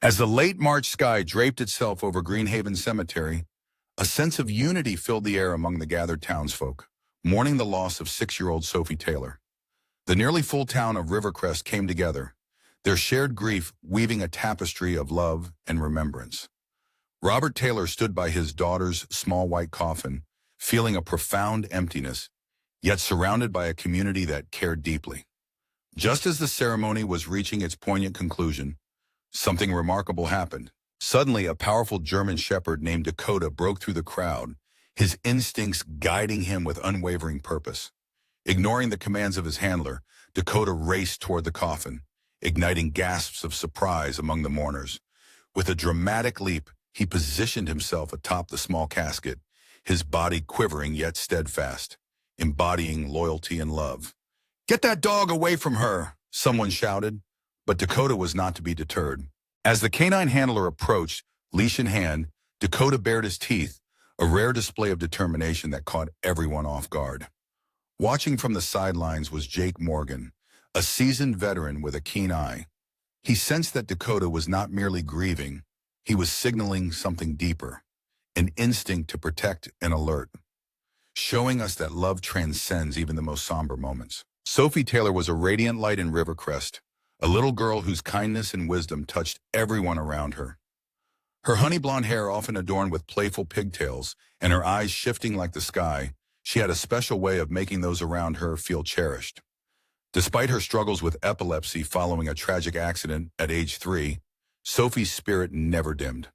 As the late March sky draped itself over Greenhaven Cemetery, a sense of unity filled the air among the gathered townsfolk, mourning the loss of 6-year-old Sophie Taylor. The nearly full town of Rivercrest came together, their shared grief weaving a tapestry of love and remembrance. Robert Taylor stood by his daughter's small white coffin, feeling a profound emptiness, yet surrounded by a community that cared deeply. Just as the ceremony was reaching its poignant conclusion, something remarkable happened. Suddenly, a powerful German shepherd named Dakota broke through the crowd, his instincts guiding him with unwavering purpose. Ignoring the commands of his handler, Dakota raced toward the coffin, igniting gasps of surprise among the mourners. With a dramatic leap, he positioned himself atop the small casket, his body quivering yet steadfast, embodying loyalty and love. "Get that dog away from her!" someone shouted, but Dakota was not to be deterred. As the canine handler approached, leash in hand, Dakota bared his teeth, a rare display of determination that caught everyone off guard. Watching from the sidelines was Jake Morgan, a seasoned veteran with a keen eye. He sensed that Dakota was not merely grieving, he was signaling something deeper, an instinct to protect and alert, showing us that love transcends even the most somber moments. Sophie Taylor was a radiant light in Rivercrest, a little girl whose kindness and wisdom touched everyone around her. Her honey blonde hair often adorned with playful pigtails and her eyes shifting like the sky, she had a special way of making those around her feel cherished. Despite her struggles with epilepsy following a tragic accident at age 3, Sophie's spirit never dimmed.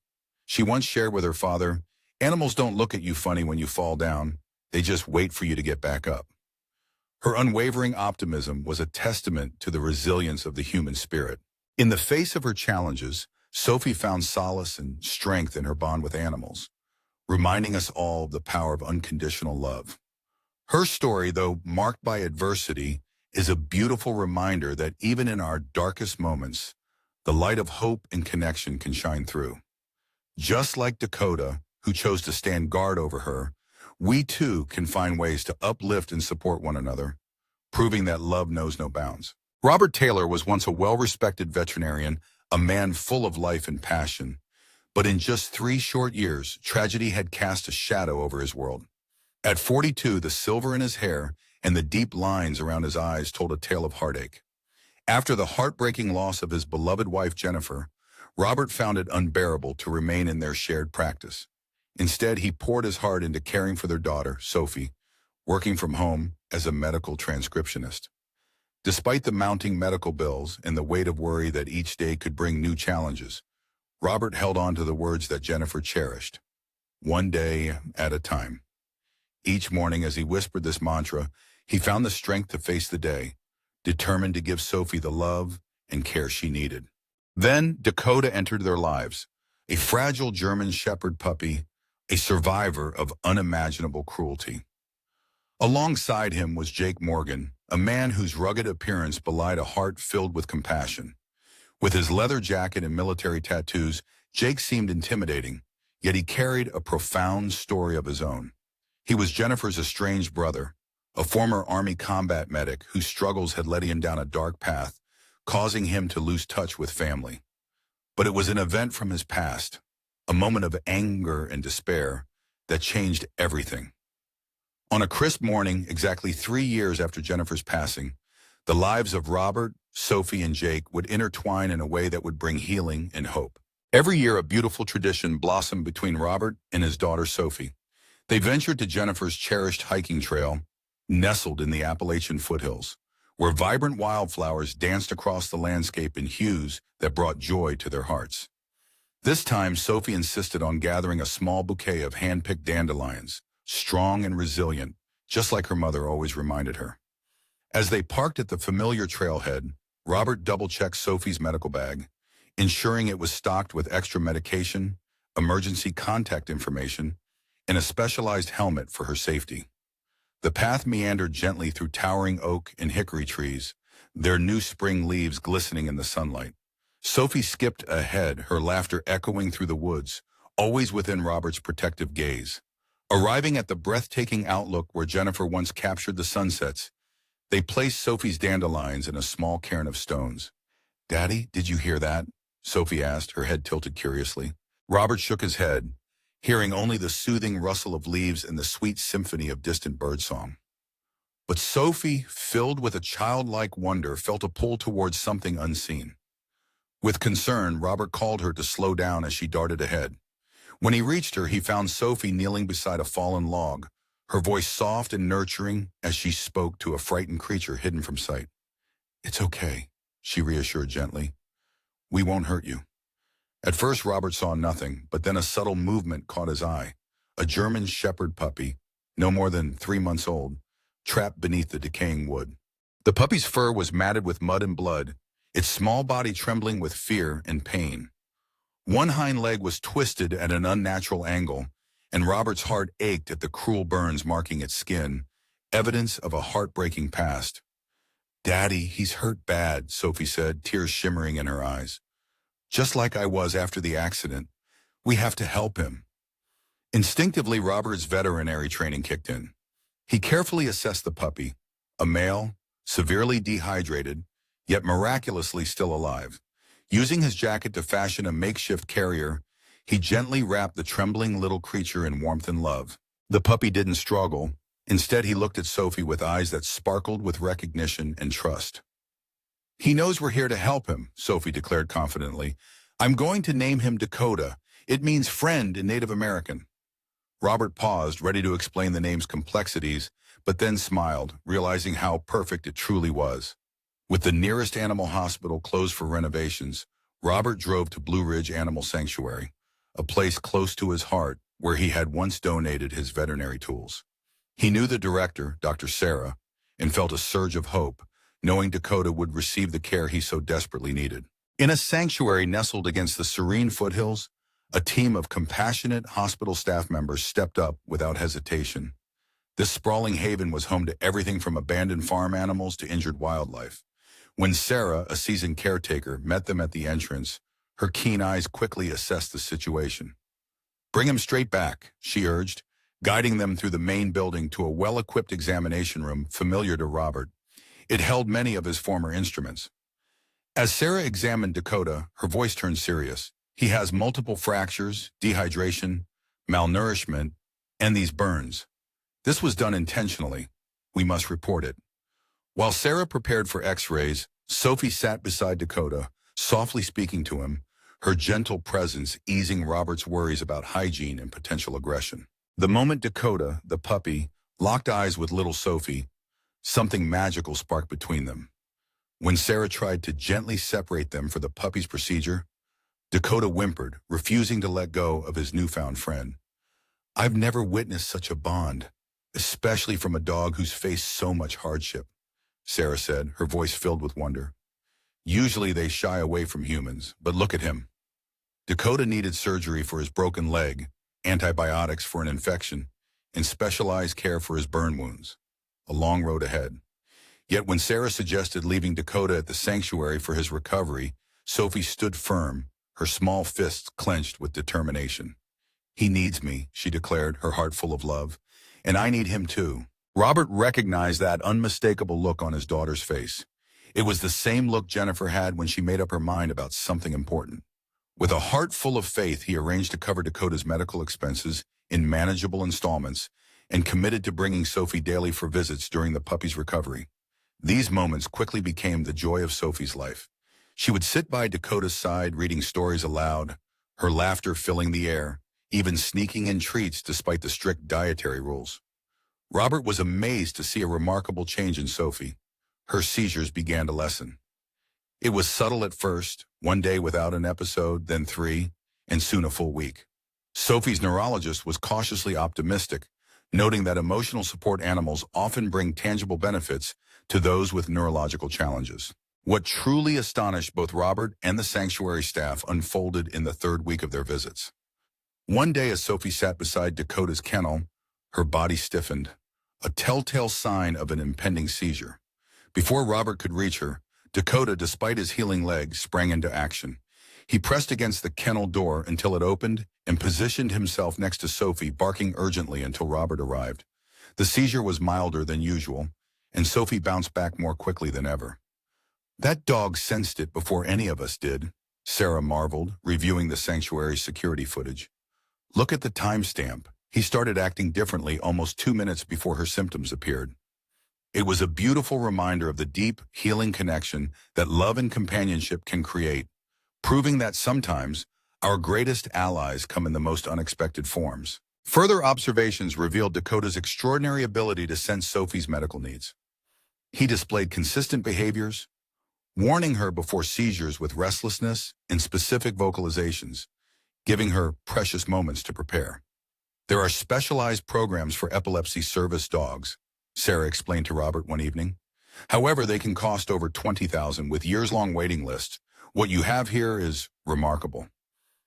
She once shared with her father, "Animals don't look at you funny when you fall down, they just wait for you to get back up." Her unwavering optimism was a testament to the resilience of the human spirit. In the face of her challenges, Sophie found solace and strength in her bond with animals, reminding us all of the power of unconditional love. Her story, though marked by adversity, is a beautiful reminder that even in our darkest moments, the light of hope and connection can shine through. Just like Dakota, who chose to stand guard over her, we too can find ways to uplift and support one another, proving that love knows no bounds. Robert Taylor was once a well-respected veterinarian, a man full of life and passion. But in just 3 short years, tragedy had cast a shadow over his world. At 42, the silver in his hair and the deep lines around his eyes told a tale of heartache. After the heartbreaking loss of his beloved wife, Jennifer, Robert found it unbearable to remain in their shared practice. Instead, he poured his heart into caring for their daughter, Sophie, working from home as a medical transcriptionist. Despite the mounting medical bills and the weight of worry that each day could bring new challenges, Robert held on to the words that Jennifer cherished, "One day at a time." Each morning as he whispered this mantra, he found the strength to face the day, determined to give Sophie the love and care she needed. Then Dakota entered their lives, a fragile German shepherd puppy, a survivor of unimaginable cruelty. Alongside him was Jake Morgan, a man whose rugged appearance belied a heart filled with compassion. With his leather jacket and military tattoos, Jake seemed intimidating, yet he carried a profound story of his own. He was Jennifer's estranged brother, a former Army combat medic whose struggles had led him down a dark path, causing him to lose touch with family. But it was an event from his past, a moment of anger and despair, that changed everything. On a crisp morning, exactly 3 years after Jennifer's passing, the lives of Robert, Sophie, and Jake would intertwine in a way that would bring healing and hope. Every year, a beautiful tradition blossomed between Robert and his daughter, Sophie. They ventured to Jennifer's cherished hiking trail, nestled in the Appalachian foothills, where vibrant wildflowers danced across the landscape in hues that brought joy to their hearts. This time, Sophie insisted on gathering a small bouquet of hand-picked dandelions, strong and resilient, just like her mother always reminded her. As they parked at the familiar trailhead, Robert double-checked Sophie's medical bag, ensuring it was stocked with extra medication, emergency contact information, and a specialized helmet for her safety. The path meandered gently through towering oak and hickory trees, their new spring leaves glistening in the sunlight. Sophie skipped ahead, her laughter echoing through the woods, always within Robert's protective gaze. Arriving at the breathtaking outlook where Jennifer once captured the sunsets, they placed Sophie's dandelions in a small cairn of stones. "Daddy, did you hear that?" Sophie asked, her head tilted curiously. Robert shook his head, hearing only the soothing rustle of leaves and the sweet symphony of distant birdsong. But Sophie, filled with a childlike wonder, felt a pull towards something unseen. With concern, Robert called her to slow down as she darted ahead. When he reached her, he found Sophie kneeling beside a fallen log, her voice soft and nurturing as she spoke to a frightened creature hidden from sight. "It's okay," she reassured gently. "We won't hurt you." At first, Robert saw nothing, but then a subtle movement caught his eye. A German shepherd puppy, no more than 3 months old, trapped beneath the decaying wood. The puppy's fur was matted with mud and blood, its small body trembling with fear and pain. One hind leg was twisted at an unnatural angle, and Robert's heart ached at the cruel burns marking its skin, evidence of a heartbreaking past. "Daddy, he's hurt bad," Sophie said, tears shimmering in her eyes. "Just like I was after the accident. We have to help him." Instinctively, Robert's veterinary training kicked in. He carefully assessed the puppy, a male, severely dehydrated, yet miraculously still alive. Using his jacket to fashion a makeshift carrier, he gently wrapped the trembling little creature in warmth and love. The puppy didn't struggle. Instead, he looked at Sophie with eyes that sparkled with recognition and trust. "He knows we're here to help him," Sophie declared confidently. "I'm going to name him Dakota. It means friend in Native American." Robert paused, ready to explain the name's complexities, but then smiled, realizing how perfect it truly was. With the nearest animal hospital closed for renovations, Robert drove to Blue Ridge Animal Sanctuary, a place close to his heart where he had once donated his veterinary tools. He knew the director, Dr. Sarah, and felt a surge of hope, knowing Dakota would receive the care he so desperately needed. In a sanctuary nestled against the serene foothills, a team of compassionate hospital staff members stepped up without hesitation. This sprawling haven was home to everything from abandoned farm animals to injured wildlife. When Sarah, a seasoned caretaker, met them at the entrance, her keen eyes quickly assessed the situation. "Bring him straight back," she urged, guiding them through the main building to a well-equipped examination room familiar to Robert. It held many of his former instruments. As Sarah examined Dakota, her voice turned serious. "He has multiple fractures, dehydration, malnourishment, and these burns. This was done intentionally. We must report it." While Sarah prepared for x-rays, Sophie sat beside Dakota, softly speaking to him, her gentle presence easing Robert's worries about hygiene and potential aggression. The moment Dakota, the puppy, locked eyes with little Sophie, something magical sparked between them. When Sarah tried to gently separate them for the puppy's procedure, Dakota whimpered, refusing to let go of his newfound friend. "I've never witnessed such a bond, especially from a dog who's faced so much hardship," Sarah said, her voice filled with wonder. "Usually they shy away from humans, but look at him." Dakota needed surgery for his broken leg, antibiotics for an infection, and specialized care for his burn wounds. A long road ahead. Yet when Sarah suggested leaving Dakota at the sanctuary for his recovery, Sophie stood firm, her small fists clenched with determination. "He needs me," she declared, her heart full of love. "And I need him too." Robert recognized that unmistakable look on his daughter's face. It was the same look Jennifer had when she made up her mind about something important. With a heart full of faith, he arranged to cover Dakota's medical expenses in manageable installments and committed to bringing Sophie daily for visits during the puppy's recovery. These moments quickly became the joy of Sophie's life. She would sit by Dakota's side reading stories aloud, her laughter filling the air, even sneaking in treats despite the strict dietary rules. Robert was amazed to see a remarkable change in Sophie. Her seizures began to lessen. It was subtle at first, one day without an episode, then 3, and soon a full week. Sophie's neurologist was cautiously optimistic, noting that emotional support animals often bring tangible benefits to those with neurological challenges. What truly astonished both Robert and the sanctuary staff unfolded in the 3rd week of their visits. One day as Sophie sat beside Dakota's kennel, her body stiffened, a telltale sign of an impending seizure. Before Robert could reach her, Dakota, despite his healing leg, sprang into action. He pressed against the kennel door until it opened and positioned himself next to Sophie, barking urgently until Robert arrived. The seizure was milder than usual, and Sophie bounced back more quickly than ever. "That dog sensed it before any of us did," Sarah marveled, reviewing the sanctuary's security footage. Look at the timestamp. He started acting differently almost 2 minutes before her symptoms appeared. It was a beautiful reminder of the deep, healing connection that love and companionship can create, proving that sometimes our greatest allies come in the most unexpected forms. Further observations revealed Dakota's extraordinary ability to sense Sophie's medical needs. He displayed consistent behaviors, warning her before seizures with restlessness and specific vocalizations, giving her precious moments to prepare. There are specialized programs for epilepsy service dogs, Sarah explained to Robert one evening. However, they can cost over $20,000 with years-long waiting lists. What you have here is remarkable.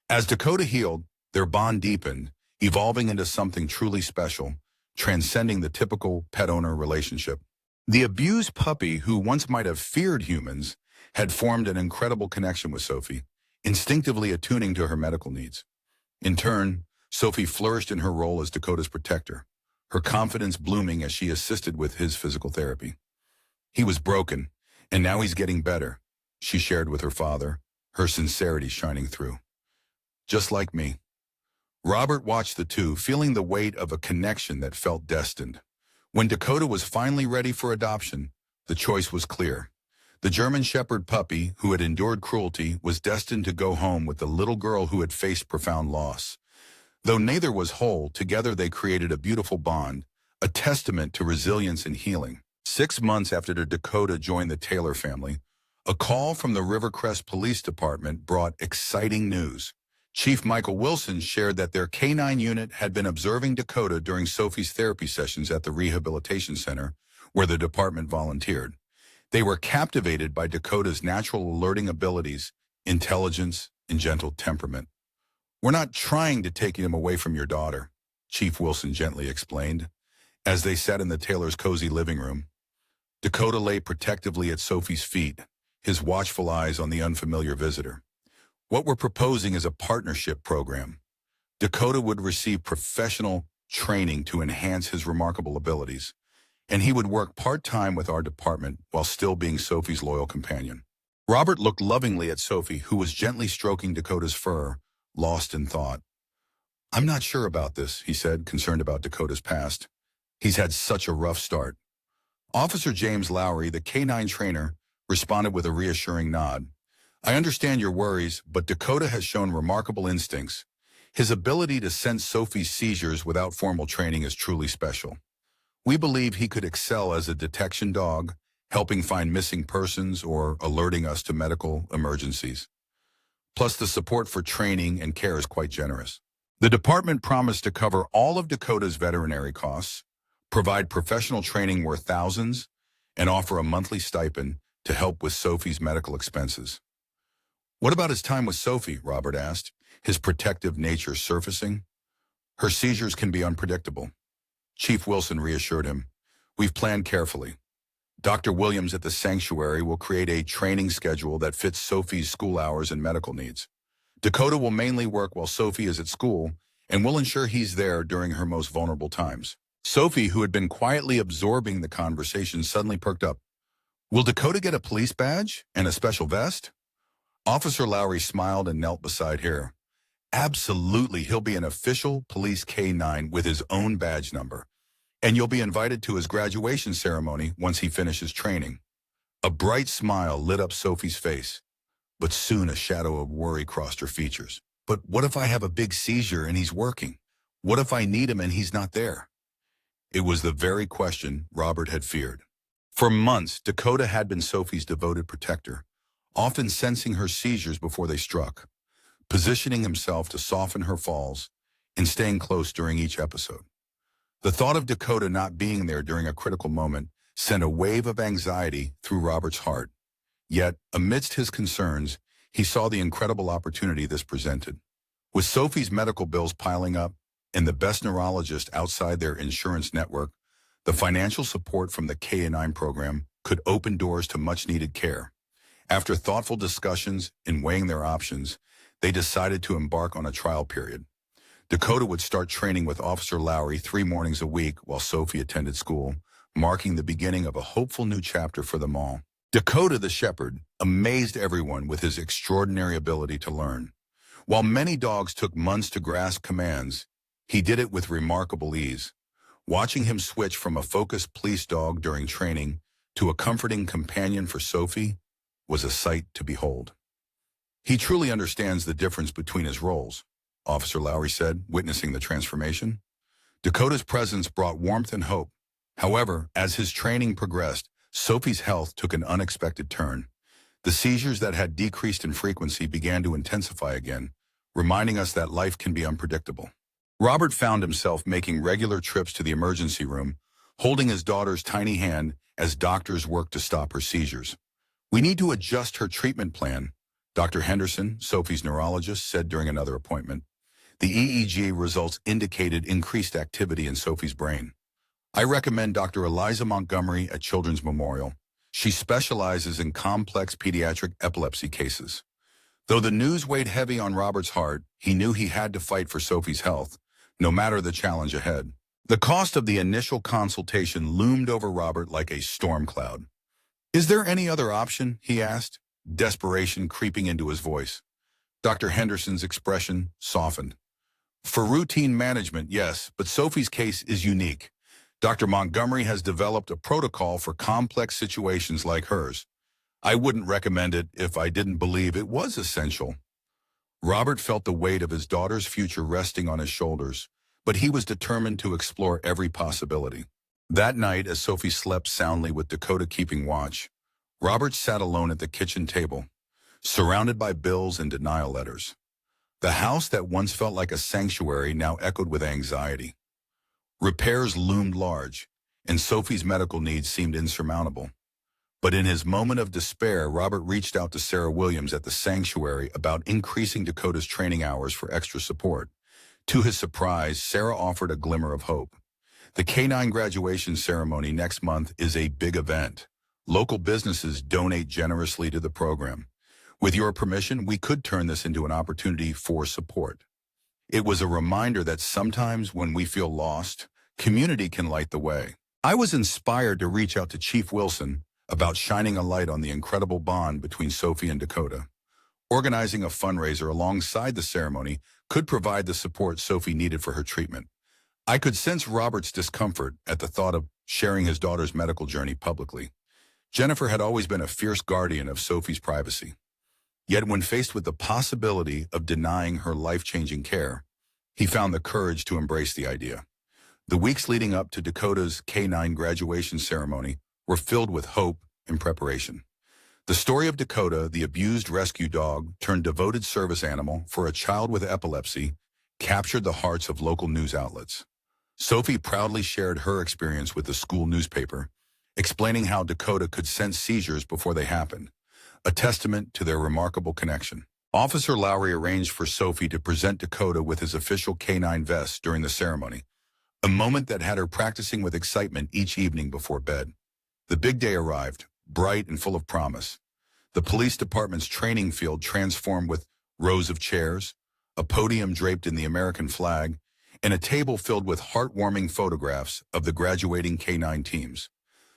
As Dakota healed, their bond deepened, evolving into something truly special, transcending the typical pet-owner relationship. The abused puppy, who once might have feared humans, had formed an incredible connection with Sophie, instinctively attuning to her medical needs. In turn, Sophie flourished in her role as Dakota's protector, her confidence blooming as she assisted with his physical therapy. He was broken, and now he's getting better, she shared with her father, her sincerity shining through. Just like me. Robert watched the two, feeling the weight of a connection that felt destined. When Dakota was finally ready for adoption, the choice was clear. The German Shepherd puppy, who had endured cruelty, was destined to go home with the little girl who had faced profound loss. Though neither was whole, together they created a beautiful bond, a testament to resilience and healing. 6 months after Dakota joined the Taylor family, a call from the Rivercrest Police Department brought exciting news. Chief Michael Wilson shared that their K-9 unit had been observing Dakota during Sophie's therapy sessions at the rehabilitation center, where the department volunteered. They were captivated by Dakota's natural alerting abilities, intelligence, and gentle temperament. "We're not trying to take him away from your daughter," Chief Wilson gently explained, as they sat in the Taylor's cozy living room. Dakota lay protectively at Sophie's feet, his watchful eyes on the unfamiliar visitor. "What we're proposing is a partnership program. Dakota would receive professional training to enhance his remarkable abilities, and he would work part-time with our department while still being Sophie's loyal companion." Robert looked lovingly at Sophie, who was gently stroking Dakota's fur, lost in thought. "I'm not sure about this," he said, concerned about Dakota's past. "He's had such a rough start." Officer James Lowry, the K-9 trainer, responded with a reassuring nod. "I understand your worries, but Dakota has shown remarkable instincts. His ability to sense Sophie's seizures without formal training is truly special. We believe he could excel as a detection dog, helping find missing persons or alerting us to medical emergencies. Plus, the support for training and care is quite generous." The department promised to cover all of Dakota's veterinary costs, provide professional training worth thousands, and offer a monthly stipend to help with Sophie's medical expenses. "What about his time with Sophie?" Robert asked, his protective nature surfacing. "Her seizures can be unpredictable." Chief Wilson reassured him. "We've planned carefully. Dr. Williams at the sanctuary will create a training schedule that fits Sophie's school hours and medical needs. Dakota will mainly work while Sophie is at school, and will ensure he's there during her most vulnerable times." Sophie, who had been quietly absorbing the conversation, suddenly perked up. "Will Dakota get a police badge and a special vest?" Officer Lowry smiled and knelt beside her. "Absolutely, he'll be an official police K-9 with his own badge number. And you'll be invited to his graduation ceremony once he finishes training." A bright smile lit up Sophie's face, but soon a shadow of worry crossed her features. "But what if I have a big seizure and he's working? What if I need him and he's not there?" It was the very question Robert had feared. For months, Dakota had been Sophie's devoted protector, often sensing her seizures before they struck, positioning himself to soften her falls and staying close during each episode. The thought of Dakota not being there during a critical moment sent a wave of anxiety through Robert's heart. Yet, amidst his concerns, he saw the incredible opportunity this presented. With Sophie's medical bills piling up and the best neurologist outside their insurance network, the financial support from the K-9 program could open doors to much-needed care. After thoughtful discussions and weighing their options, they decided to embark on a trial period. Dakota would start training with Officer Lowry 3 mornings a week while Sophie attended school, marking the beginning of a hopeful new chapter for them all. Dakota the Shepherd amazed everyone with his extraordinary ability to learn. While many dogs took months to grasp commands, he did it with remarkable ease. Watching him switch from a focused police dog during training to a comforting companion for Sophie was a sight to behold. He truly understands the difference between his roles, Officer Lowry said, witnessing the transformation. Dakota's presence brought warmth and hope. However, as his training progressed, Sophie's health took an unexpected turn. The seizures that had decreased in frequency began to intensify again, reminding us that life can be unpredictable. Robert found himself making regular trips to the emergency room, holding his daughter's tiny hand as doctors worked to stop her seizures. "We need to adjust her treatment plan," Dr. Henderson, Sophie's neurologist, said during another appointment. The EEG results indicated increased activity in Sophie's brain. "I recommend Dr. Eliza Montgomery at Children's Memorial. She specializes in complex pediatric epilepsy cases." Though the news weighed heavy on Robert's heart, he knew he had to fight for Sophie's health, no matter the challenge ahead. The cost of the initial consultation loomed over Robert like a storm cloud. "Is there any other option?" he asked, desperation creeping into his voice. Dr. Henderson's expression softened. "For routine management, yes, but Sophie's case is unique. Dr. Montgomery has developed a protocol for complex situations like hers. I wouldn't recommend it if I didn't believe it was essential." Robert felt the weight of his daughter's future resting on his shoulders, but he was determined to explore every possibility. That night, as Sophie slept soundly with Dakota keeping watch, Robert sat alone at the kitchen table, surrounded by bills and denial letters. The house that once felt like a sanctuary now echoed with anxiety. Repairs loomed large, and Sophie's medical needs seemed insurmountable. But in his moment of despair, Robert reached out to Sarah Williams at the sanctuary about increasing Dakota's training hours for extra support. To his surprise, Sarah offered a glimmer of hope. "The K-9 graduation ceremony next month is a big event. Local businesses donate generously to the program. With your permission, we could turn this into an opportunity for support." It was a reminder that sometimes when we feel lost, community can light the way. I was inspired to reach out to Chief Wilson about shining a light on the incredible bond between Sophie and Dakota. Organizing a fundraiser alongside the ceremony could provide the support Sophie needed for her treatment. I could sense Robert's discomfort at the thought of sharing his daughter's medical journey publicly. Jennifer had always been a fierce guardian of Sophie's privacy. Yet when faced with the possibility of denying her life-changing care, he found the courage to embrace the idea. The weeks leading up to Dakota's K-9 graduation ceremony were filled with hope and preparation. The story of Dakota, the abused rescue dog turned devoted service animal for a child with epilepsy, captured the hearts of local news outlets. Sophie proudly shared her experience with the school newspaper, explaining how Dakota could sense seizures before they happened, a testament to their remarkable connection. Officer Lowry arranged for Sophie to present Dakota with his official K-9 vest during the ceremony, a moment that had her practicing with excitement each evening before bed. The big day arrived, bright and full of promise. The police department's training field transformed with rows of chairs, a podium draped in the American flag, and a table filled with heartwarming photographs of the graduating K-9 teams.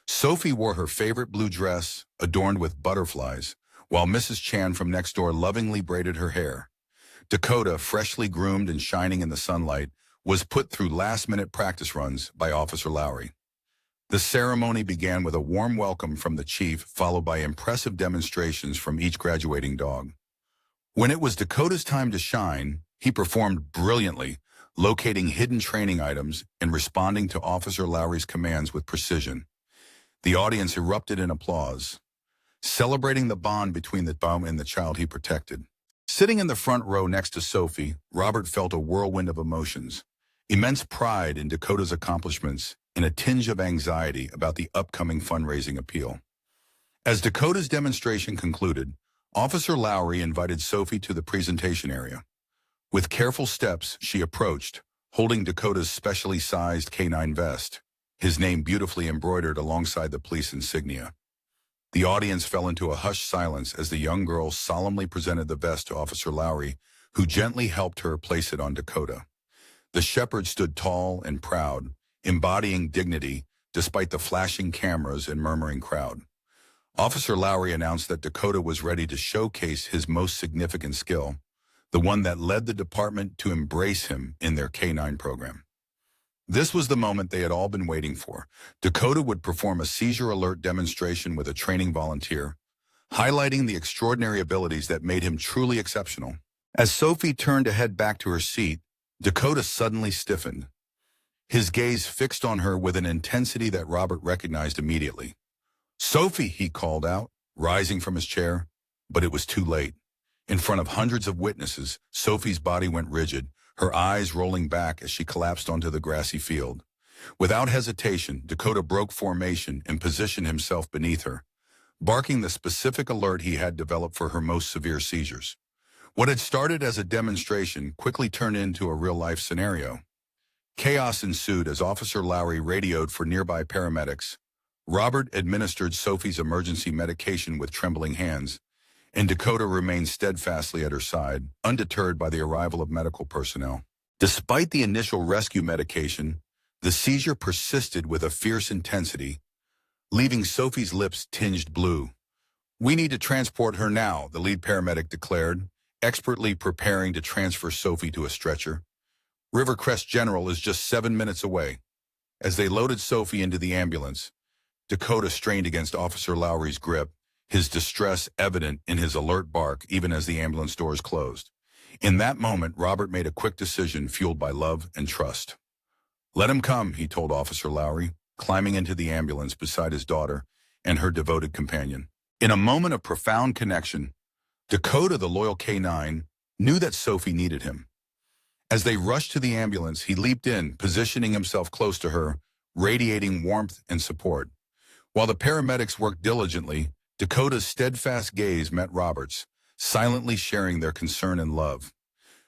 Sophie wore her favorite blue dress, adorned with butterflies, while Mrs. Chan from next door lovingly braided her hair. Dakota, freshly groomed and shining in the sunlight, was put through last-minute practice runs by Officer Lowry. The ceremony began with a warm welcome from the chief, followed by impressive demonstrations from each graduating dog. When it was Dakota's time to shine, he performed brilliantly, locating hidden training items and responding to Officer Lowry's commands with precision. The audience erupted in applause, celebrating the bond between the dog and the child he protected. Sitting in the front row next to Sophie, Robert felt a whirlwind of emotions, immense pride in Dakota's accomplishments, and a tinge of anxiety about the upcoming fundraising appeal. As Dakota's demonstration concluded, Officer Lowry invited Sophie to the presentation area. With careful steps, she approached, holding Dakota's specially sized K-9 vest, his name beautifully embroidered alongside the police insignia. The audience fell into a hushed silence as the young girl solemnly presented the vest to Officer Lowry, who gently helped her place it on Dakota. The shepherd stood tall and proud, embodying dignity despite the flashing cameras and murmuring crowd. Officer Lowry announced that Dakota was ready to showcase his most significant skill, the one that led the department to embrace him in their K-9 program. This was the moment they had all been waiting for. Dakota would perform a seizure alert demonstration with a training volunteer, highlighting the extraordinary abilities that made him truly exceptional. As Sophie turned to head back to her seat, Dakota suddenly stiffened, his gaze fixed on her with an intensity that Robert recognized immediately. "Sophie," he called out, rising from his chair, but it was too late. In front of hundreds of witnesses, Sophie's body went rigid, her eyes rolling back as she collapsed onto the grassy field. Without hesitation, Dakota broke formation and positioned himself beneath her, barking the specific alert he had developed for her most severe seizures. What had started as a demonstration quickly turned into a real-life scenario. Chaos ensued as Officer Lowry radioed for nearby paramedics. Robert administered Sophie's emergency medication with trembling hands, and Dakota remained steadfastly at her side, undeterred by the arrival of medical personnel. Despite the initial rescue medication, the seizure persisted with a fierce intensity, leaving Sophie's lips tinged blue. "We need to transport her now," the lead paramedic declared, expertly preparing to transfer Sophie to a stretcher. "Rivercrest General is just 7 minutes away." As they loaded Sophie into the ambulance, Dakota strained against Officer Lowry's grip, his distress evident in his alert bark even as the ambulance doors closed. In that moment, Robert made a quick decision fueled by love and trust. "Let him come," he told Officer Lowry, climbing into the ambulance beside his daughter and her devoted companion. In a moment of profound connection, Dakota, the loyal K-9, knew that Sophie needed him. As they rushed to the ambulance, he leaped in, positioning himself close to her, radiating warmth and support. While the paramedics worked diligently, Dakota's steadfast gaze met Robert's, silently sharing their concern and love.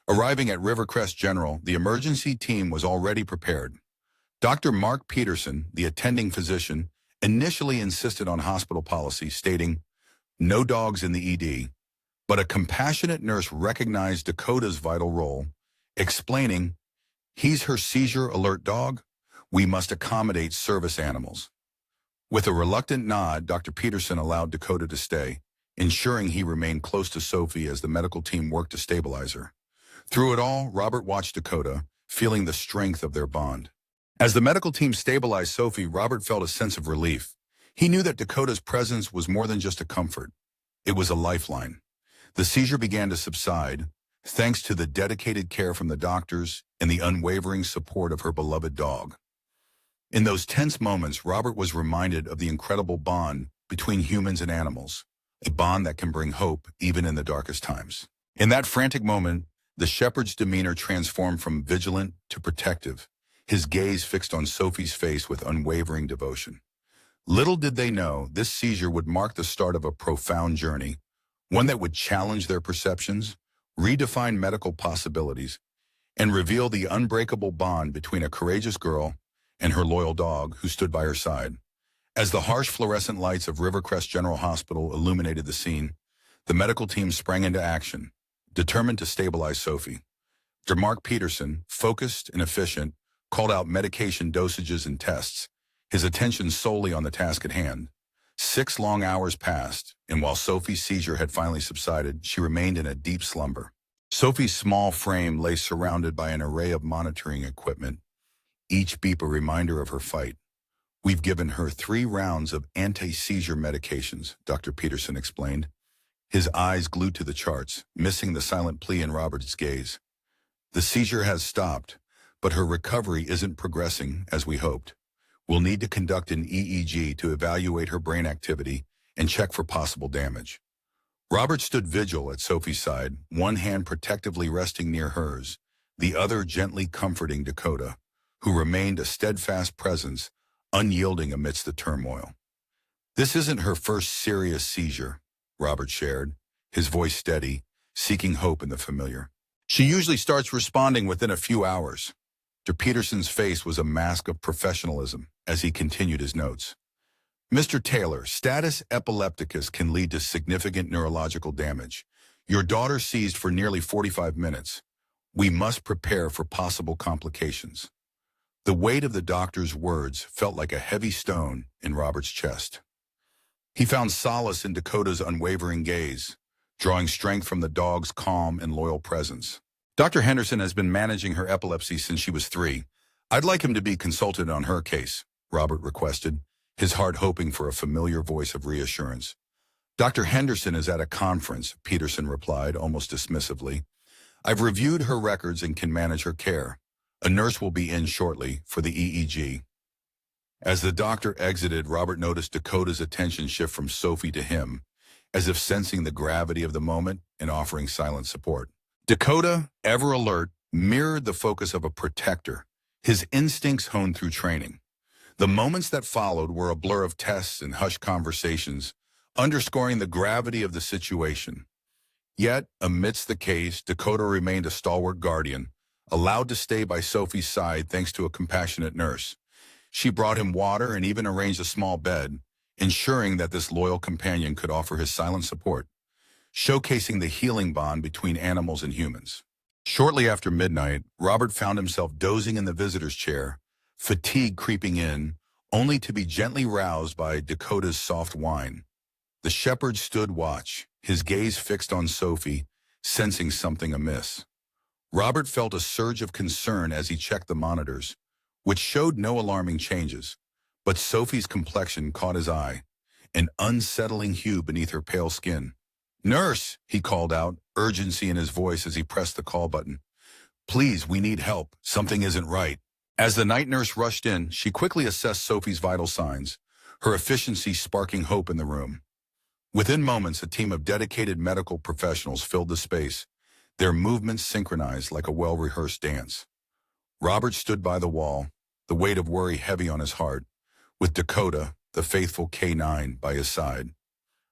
Arriving at Rivercrest General, the emergency team was already prepared. Dr. Mark Peterson, the attending physician, initially insisted on hospital policy, stating, "No dogs in the ED," but a compassionate nurse recognized Dakota's vital role, explaining, "He's her seizure alert dog. We must accommodate service animals." With a reluctant nod, Dr. Peterson allowed Dakota to stay, ensuring he remained close to Sophie as the medical team worked to stabilize her. Through it all, Robert watched Dakota, feeling the strength of their bond. As the medical team stabilized Sophie, Robert felt a sense of relief. He knew that Dakota's presence was more than just a comfort. It was a lifeline. The seizure began to subside, thanks to the dedicated care from the doctors and the unwavering support of her beloved dog. In those tense moments, Robert was reminded of the incredible bond between humans and animals, a bond that can bring hope even in the darkest times. In that frantic moment, the shepherd's demeanor transformed from vigilant to protective, his gaze fixed on Sophie's face with unwavering devotion. Little did they know, this seizure would mark the start of a profound journey, one that would challenge their perceptions, redefine medical possibilities, and reveal the unbreakable bond between a courageous girl and her loyal dog who stood by her side. As the harsh fluorescent lights of Rivercrest General Hospital illuminated the scene, the medical team sprang into action, determined to stabilize Sophie. Dr. Mark Peterson, focused and efficient, called out medication dosages and tests, his attention solely on the task at hand. 6 long hours passed, and while Sophie's seizure had finally subsided, she remained in a deep slumber. Sophie's small frame lay surrounded by an array of monitoring equipment, each beep a reminder of her fight. "We've given her 3 rounds of anti-seizure medications," Dr. Peterson explained, his eyes glued to the charts, missing the silent plea in Robert's gaze. "The seizure has stopped, but her recovery isn't progressing as we hoped. We'll need to conduct an EEG to evaluate her brain activity and check for possible damage." Robert stood vigil at Sophie's side, one hand protectively resting near hers, the other gently comforting Dakota, who remained a steadfast presence, unyielding amidst the turmoil. "This isn't her first serious seizure," Robert shared, his voice steady, seeking hope in the familiar. "She usually starts responding within a few hours." Dr. Peterson's face was a mask of professionalism as he continued his notes. "Mr. Taylor, status epilepticus can lead to significant neurological damage. Your daughter seized for nearly 45 minutes. We must prepare for possible complications." The weight of the doctor's words felt like a heavy stone in Robert's chest. He found solace in Dakota's unwavering gaze, drawing strength from the dog's calm and loyal presence. Dr. Henderson has been managing her epilepsy since she was 3. I'd like him to be consulted on her case, Robert requested, his heart hoping for a familiar voice of reassurance. Dr. Henderson is at a conference, Peterson replied, almost dismissively. I've reviewed her records and can manage her care. A nurse will be in shortly for the EEG. As the doctor exited, Robert noticed Dakota's attention shift from Sophie to him, as if sensing the gravity of the moment and offering silent support. Dakota, ever alert, mirrored the focus of a protector, his instincts honed through training. The moments that followed were a blur of tests and hushed conversations, underscoring the gravity of the situation. Yet, amidst the case, Dakota remained a stalwart guardian, allowed to stay by Sophie's side thanks to a compassionate nurse. She brought him water and even arranged a small bed, ensuring that this loyal companion could offer his silent support, showcasing the healing bond between animals and humans. Shortly after midnight, Robert found himself dozing in the visitor's chair, fatigue creeping in, only to be gently roused by Dakota's soft whine. The shepherd stood watch, his gaze fixed on Sophie, sensing something amiss. Robert felt a surge of concern as he checked the monitors, which showed no alarming changes, but Sophie's complexion caught his eye, an unsettling hue beneath her pale skin. "Nurse," he called out, urgency in his voice as he pressed the call button. "Please, we need help. Something isn't right." As the night nurse rushed in, she quickly assessed Sophie's vital signs, her efficiency sparking hope in the room. Within moments, a team of dedicated medical professionals filled the space, their movements synchronized like a well-rehearsed dance. Robert stood by the wall, the weight of worry heavy on his heart, with Dakota, the faithful K9, by his side.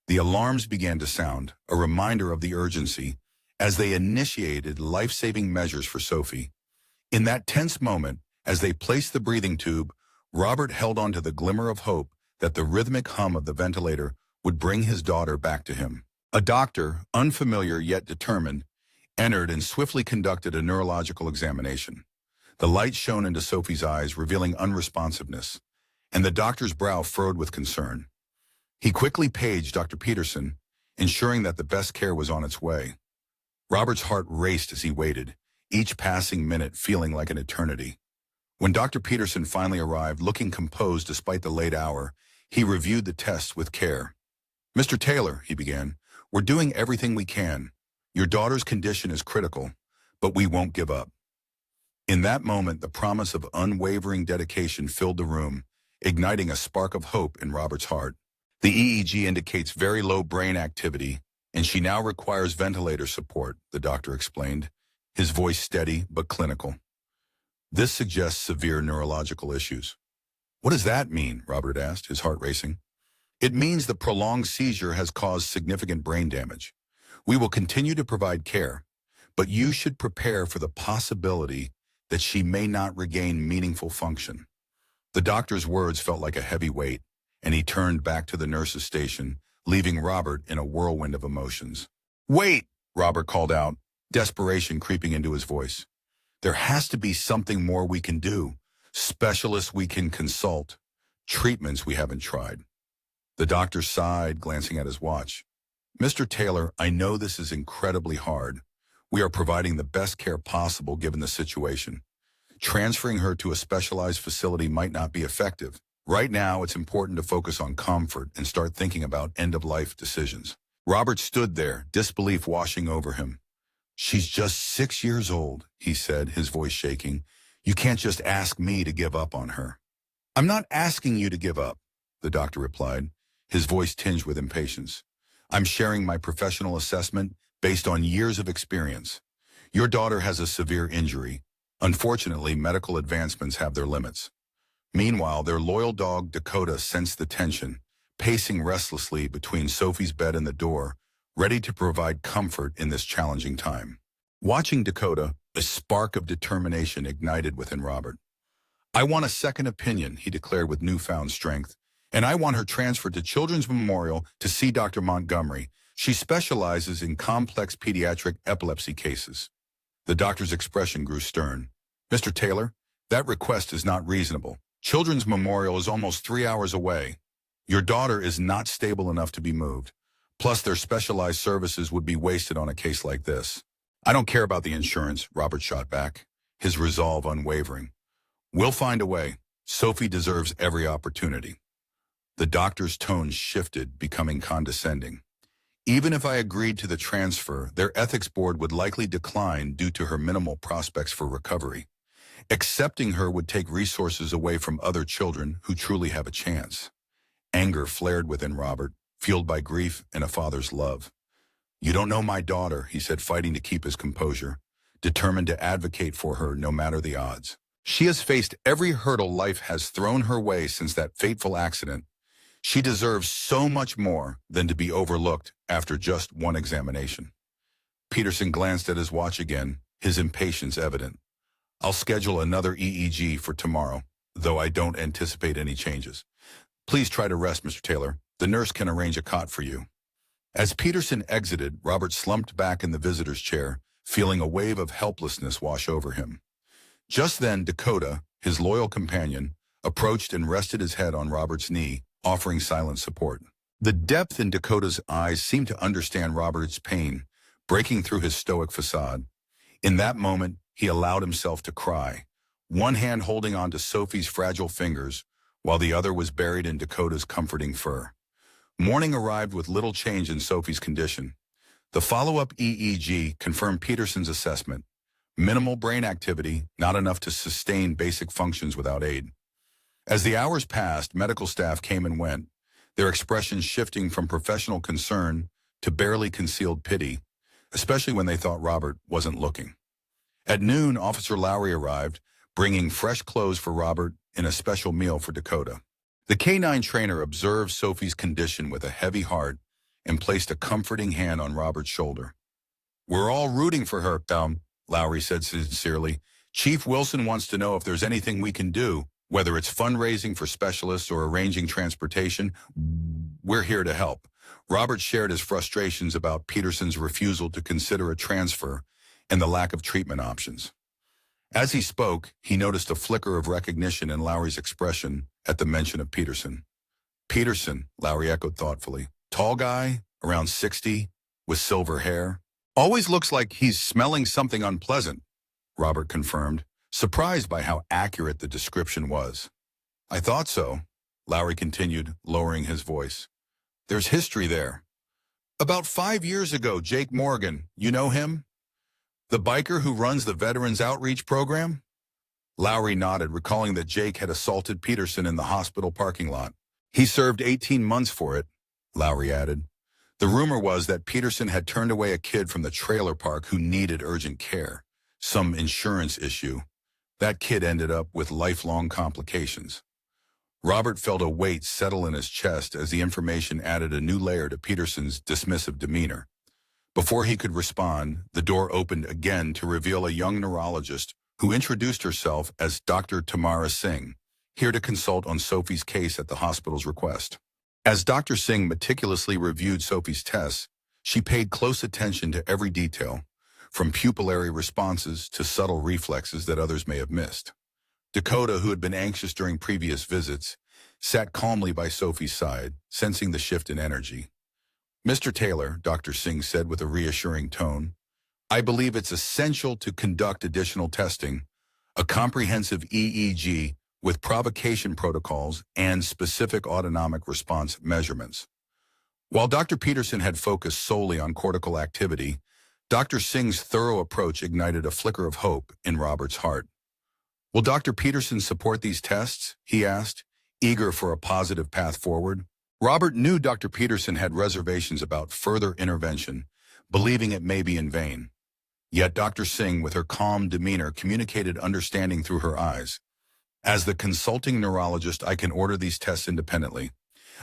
The alarms began to sound, a reminder of the urgency, as they initiated life-saving measures for Sophie. In that tense moment, as they placed the breathing tube, Robert held on to the glimmer of hope that the rhythmic hum of the ventilator would bring his daughter back to him. A doctor, unfamiliar yet determined, entered and swiftly conducted a neurological examination. The light shone into Sophie's eyes, revealing unresponsiveness, and the doctor's brow furrowed with concern. He quickly paged Dr. Peterson, ensuring that the best care was on its way. Robert's heart raced as he waited, each passing minute feeling like an eternity. When Dr. Peterson finally arrived, looking composed despite the late hour, he reviewed the tests with care. "Mr. Taylor," he began, "we're doing everything we can. Your daughter's condition is critical, but we won't give up." In that moment, the promise of unwavering dedication filled the room, igniting a spark of hope in Robert's heart. "The EEG indicates very low brain activity, and she now requires ventilator support," the doctor explained, his voice steady but clinical. "This suggests severe neurological issues." "What does that mean?" Robert asked, his heart racing. "It means the prolonged seizure has caused significant brain damage. We will continue to provide care, but you should prepare for the possibility that she may not regain meaningful function." The doctor's words felt like a heavy weight, and he turned back to the nurse's station, leaving Robert in a whirlwind of emotions. "Wait!" Robert called out, desperation creeping into his voice. "There has to be something more we can do, specialists we can consult, treatments we haven't tried." The doctor sighed, glancing at his watch. "Mr. Taylor, I know this is incredibly hard. We are providing the best care possible given the situation. Transferring her to a specialized facility might not be effective. Right now, it's important to focus on comfort and start thinking about end-of-life decisions." Robert stood there, disbelief washing over him. "She's just 6 years old," he said, his voice shaking. "You can't just ask me to give up on her." "I'm not asking you to give up," the doctor replied, his voice tinged with impatience. "I'm sharing my professional assessment based on years of experience. Your daughter has a severe injury. Unfortunately, medical advancements have their limits." Meanwhile, their loyal dog, Dakota, sensed the tension, pacing restlessly between Sophie's bed and the door, ready to provide comfort in this challenging time. Watching Dakota, a spark of determination ignited within Robert. "I want a second opinion," he declared with newfound strength, "and I want her transferred to Children's Memorial to see Dr. Montgomery. She specializes in complex pediatric epilepsy cases." The doctor's expression grew stern. "Mr. Taylor, that request is not reasonable. Children's Memorial is almost 3 hours away." Your daughter is not stable enough to be moved. Plus, their specialized services would be wasted on a case like this. I don't care about the insurance, Robert shot back, his resolve unwavering. We'll find a way. Sophie deserves every opportunity. The doctor's tone shifted, becoming condescending. Even if I agreed to the transfer, their ethics board would likely decline due to her minimal prospects for recovery. Accepting her would take resources away from other children who truly have a chance. Anger flared within Robert, fueled by grief and a father's love. You don't know my daughter, he said, fighting to keep his composure, determined to advocate for her no matter the odds. She has faced every hurdle life has thrown her way since that fateful accident. She deserves so much more than to be overlooked after just one examination. Peterson glanced at his watch again, his impatience evident. I'll schedule another EEG for tomorrow, though I don't anticipate any changes. Please try to rest, Mr. Taylor. The nurse can arrange a cot for you. As Peterson exited, Robert slumped back in the visitor's chair, feeling a wave of helplessness wash over him. Just then, Dakota, his loyal companion, approached and rested his head on Robert's knee, offering silent support. The depth in Dakota's eyes seemed to understand Robert's pain, breaking through his stoic facade. In that moment, he allowed himself to cry, one hand holding onto Sophie's fragile fingers, while the other was buried in Dakota's comforting fur. Morning arrived with little change in Sophie's condition. The follow-up EEG confirmed Peterson's assessment. Minimal brain activity, not enough to sustain basic functions without aid. As the hours passed, medical staff came and went, their expressions shifting from professional concern to barely concealed pity, especially when they thought Robert wasn't looking. At noon, Officer Lowry arrived, bringing fresh clothes for Robert and a special meal for Dakota. The K-9 trainer observed Sophie's condition with a heavy heart and placed a comforting hand on Robert's shoulder. We're all rooting for her, Lowry said sincerely. Chief Wilson wants to know if there's anything we can do, whether it's fundraising for specialists or arranging transportation. We're here to help. Robert shared his frustrations about Peterson's refusal to consider a transfer and the lack of treatment options. As he spoke, he noticed a flicker of recognition in Lowry's expression at the mention of Peterson. Peterson, Lowry echoed thoughtfully. Tall guy, around 60, with silver hair. Always looks like he's smelling something unpleasant, Robert confirmed, surprised by how accurate the description was. I thought so, Lowry continued, lowering his voice. There's history there. About 5 years ago, Jake Morgan, you know him? The biker who runs the Veterans Outreach Program? Lowry nodded, recalling that Jake had assaulted Peterson in the hospital parking lot. He served 18 months for it, Lowry added. The rumor was that Peterson had turned away a kid from the trailer park who needed urgent care, some insurance issue. That kid ended up with lifelong complications. Robert felt a weight settle in his chest as the information added a new layer to Peterson's dismissive demeanor. Before he could respond, the door opened again to reveal a young neurologist who introduced herself as Dr. Tamara Singh, here to consult on Sophie's case at the hospital's request. As Dr. Singh meticulously reviewed Sophie's tests, she paid close attention to every detail, from pupillary responses to subtle reflexes that others may have missed. Dakota, who had been anxious during previous visits, sat calmly by Sophie's side, sensing the shift in energy. Mr. Taylor, Dr. Singh said with a reassuring tone, I believe it's essential to conduct additional testing, a comprehensive EEG with provocation protocols and specific autonomic response measurements. While Dr. Peterson had focused solely on cortical activity, Dr. Singh's thorough approach ignited a flicker of hope in Robert's heart. Will Dr. Peterson support these tests? He asked, eager for a positive path forward. Robert knew Dr. Peterson had reservations about further intervention, believing it may be in vain. Yet Dr. Singh, with her calm demeanor, communicated understanding through her eyes. As the consulting neurologist, I can order these tests independently.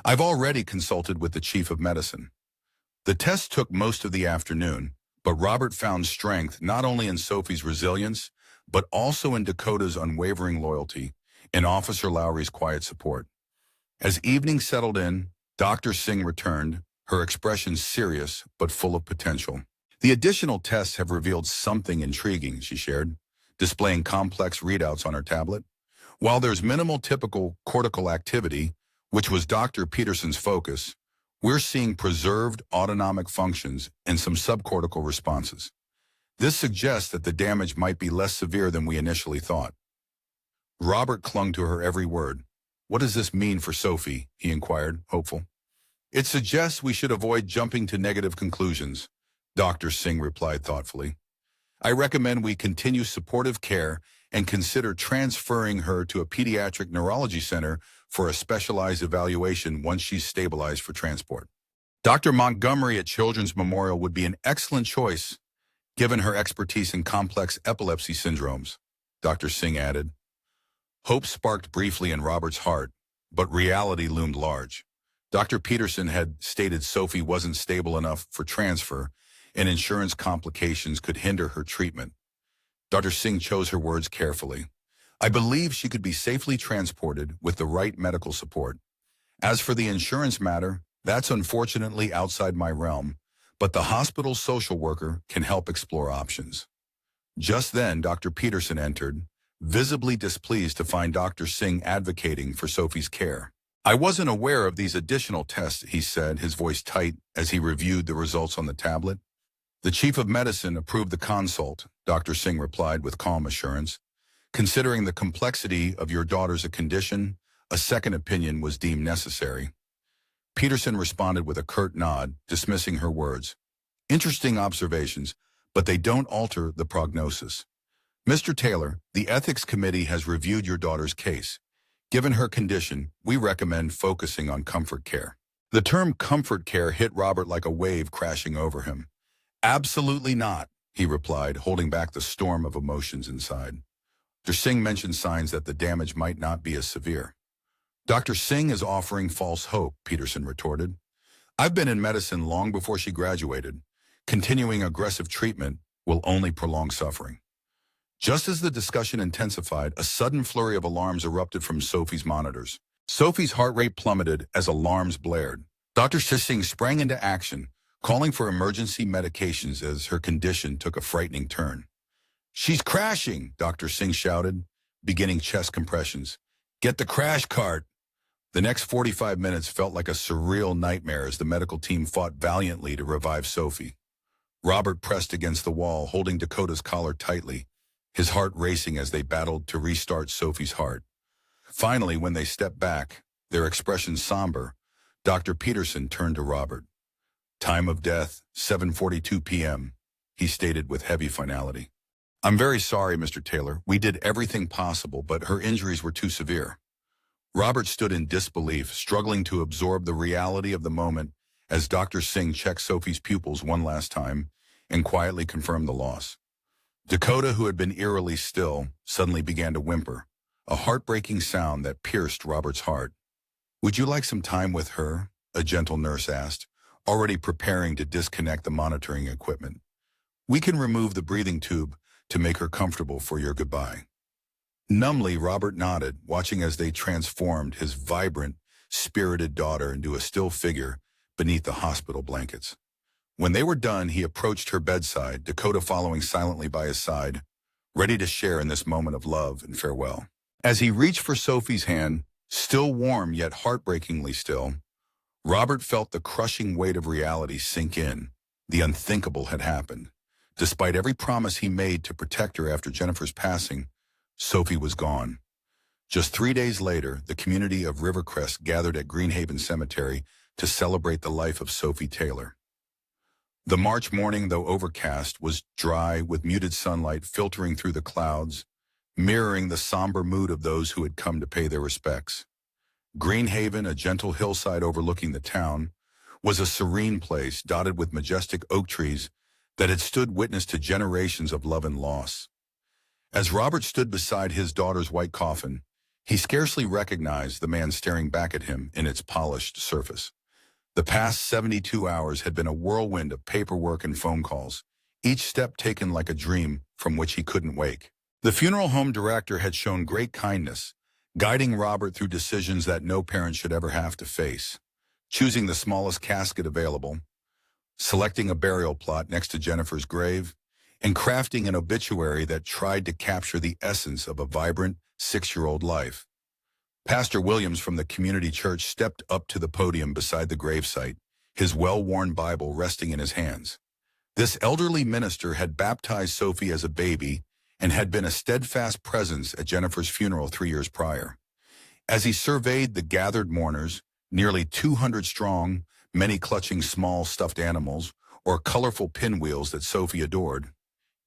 I've already consulted with the chief of medicine. The test took most of the afternoon, but Robert found strength not only in Sophie's resilience, but also in Dakota's unwavering loyalty and Officer Lowry's quiet support. As evening settled in, Dr. Singh returned, her expression serious but full of potential. The additional tests have revealed something intriguing, she shared, displaying complex readouts on her tablet. While there's minimal typical cortical activity, which was Dr. Peterson's focus, we're seeing preserved autonomic functions and some subcortical responses. This suggests that the damage might be less severe than we initially thought. Robert clung to her every word. "What does this mean for Sophie?" he inquired, hopeful. "It suggests we should avoid jumping to negative conclusions," Dr. Singh replied thoughtfully. "I recommend we continue supportive care and consider transferring her to a pediatric neurology center for a specialized evaluation once she's stabilized for transport. Dr. Montgomery at Children's Memorial would be an excellent choice, given her expertise in complex epilepsy syndromes," Dr. Singh added. Hope sparked briefly in Robert's heart, but reality loomed large. Dr. Peterson had stated Sophie wasn't stable enough for transfer, and insurance complications could hinder her treatment. Dr. Singh chose her words carefully. "I believe she could be safely transported with the right medical support. As for the insurance matter, that's unfortunately outside my realm, but the hospital social worker can help explore options." Just then, Dr. Peterson entered, visibly displeased to find Dr. Singh advocating for Sophie's care. "I wasn't aware of these additional tests," he said, his voice tight as he reviewed the results on the tablet. "The chief of medicine approved the consult," Dr. Singh replied with calm assurance. "Considering the complexity of your daughter's condition, a second opinion was deemed necessary." Peterson responded with a curt nod, dismissing her words. "Interesting observations, but they don't alter the prognosis. Mr. Taylor, the ethics committee has reviewed your daughter's case. Given her condition, we recommend focusing on comfort care." The term comfort care hit Robert like a wave crashing over him. "Absolutely not," he replied, holding back the storm of emotions inside. Dr. Singh mentioned signs that the damage might not be as severe. "Dr. Singh is offering false hope," Peterson retorted. "I've been in medicine long before she graduated. Continuing aggressive treatment will only prolong suffering." Just as the discussion intensified, a sudden flurry of alarms erupted from Sophie's monitors. Sophie's heart rate plummeted as alarms blared. Dr. Singh sprang into action, calling for emergency medications as her condition took a frightening turn. "She's crashing," Dr. Singh shouted, beginning chest compressions. "Get the crash cart." The next 45 minutes felt like a surreal nightmare as the medical team fought valiantly to revive Sophie. Robert pressed against the wall, holding Dakota's collar tightly, his heart racing as they battled to restart Sophie's heart. Finally, when they stepped back, their expressions somber, Dr. Peterson turned to Robert. "Time of death, 7:42 p.m., he stated with heavy finality. "I'm very sorry, Mr. Taylor. We did everything possible, but her injuries were too severe." Robert stood in disbelief, struggling to absorb the reality of the moment as Dr. Singh checked Sophie's pupils one last time and quietly confirmed the loss. Dakota, who had been eerily still, suddenly began to whimper, a heartbreaking sound that pierced Robert's heart. "Would you like some time with her?" a gentle nurse asked, already preparing to disconnect the monitoring equipment. "We can remove the breathing tube to make her comfortable for your goodbye." Numbly, Robert nodded, watching as they transformed his vibrant, spirited daughter into a still figure beneath the hospital blankets. When they were done, he approached her bedside, Dakota following silently by his side, ready to share in this moment of love and farewell. As he reached for Sophie's hand, still warm yet heartbreakingly still, Robert felt the crushing weight of reality sink in. The unthinkable had happened. Despite every promise he made to protect her after Jennifer's passing, Sophie was gone. Just 3 days later, the community of Rivercrest gathered at Greenhaven Cemetery to celebrate the life of Sophie Taylor. The March morning, though overcast, was dry with muted sunlight filtering through the clouds, mirroring the somber mood of those who had come to pay their respects. Greenhaven, a gentle hillside overlooking the town, was a serene place dotted with majestic oak trees that had stood witness to generations of love and loss. As Robert stood beside his daughter's white coffin, he scarcely recognized the man staring back at him in its polished surface. The past 72 hours had been a whirlwind of paperwork and phone calls, each step taken like a dream from which he couldn't wake. The funeral home director had shown great kindness, guiding Robert through decisions that no parent should ever have to face, choosing the smallest casket available, selecting a burial plot next to Jennifer's grave, and crafting an obituary that tried to capture the essence of a vibrant 6-year-old life. Pastor Williams from the community church stepped up to the podium beside the gravesite, his well-worn Bible resting in his hands. This elderly minister had baptized Sophie as a baby and had been a steadfast presence at Jennifer's funeral 3 years prior. As he surveyed the gathered mourners, nearly 200 strong, many clutching small stuffed animals or colorful pinwheels that Sophie adored,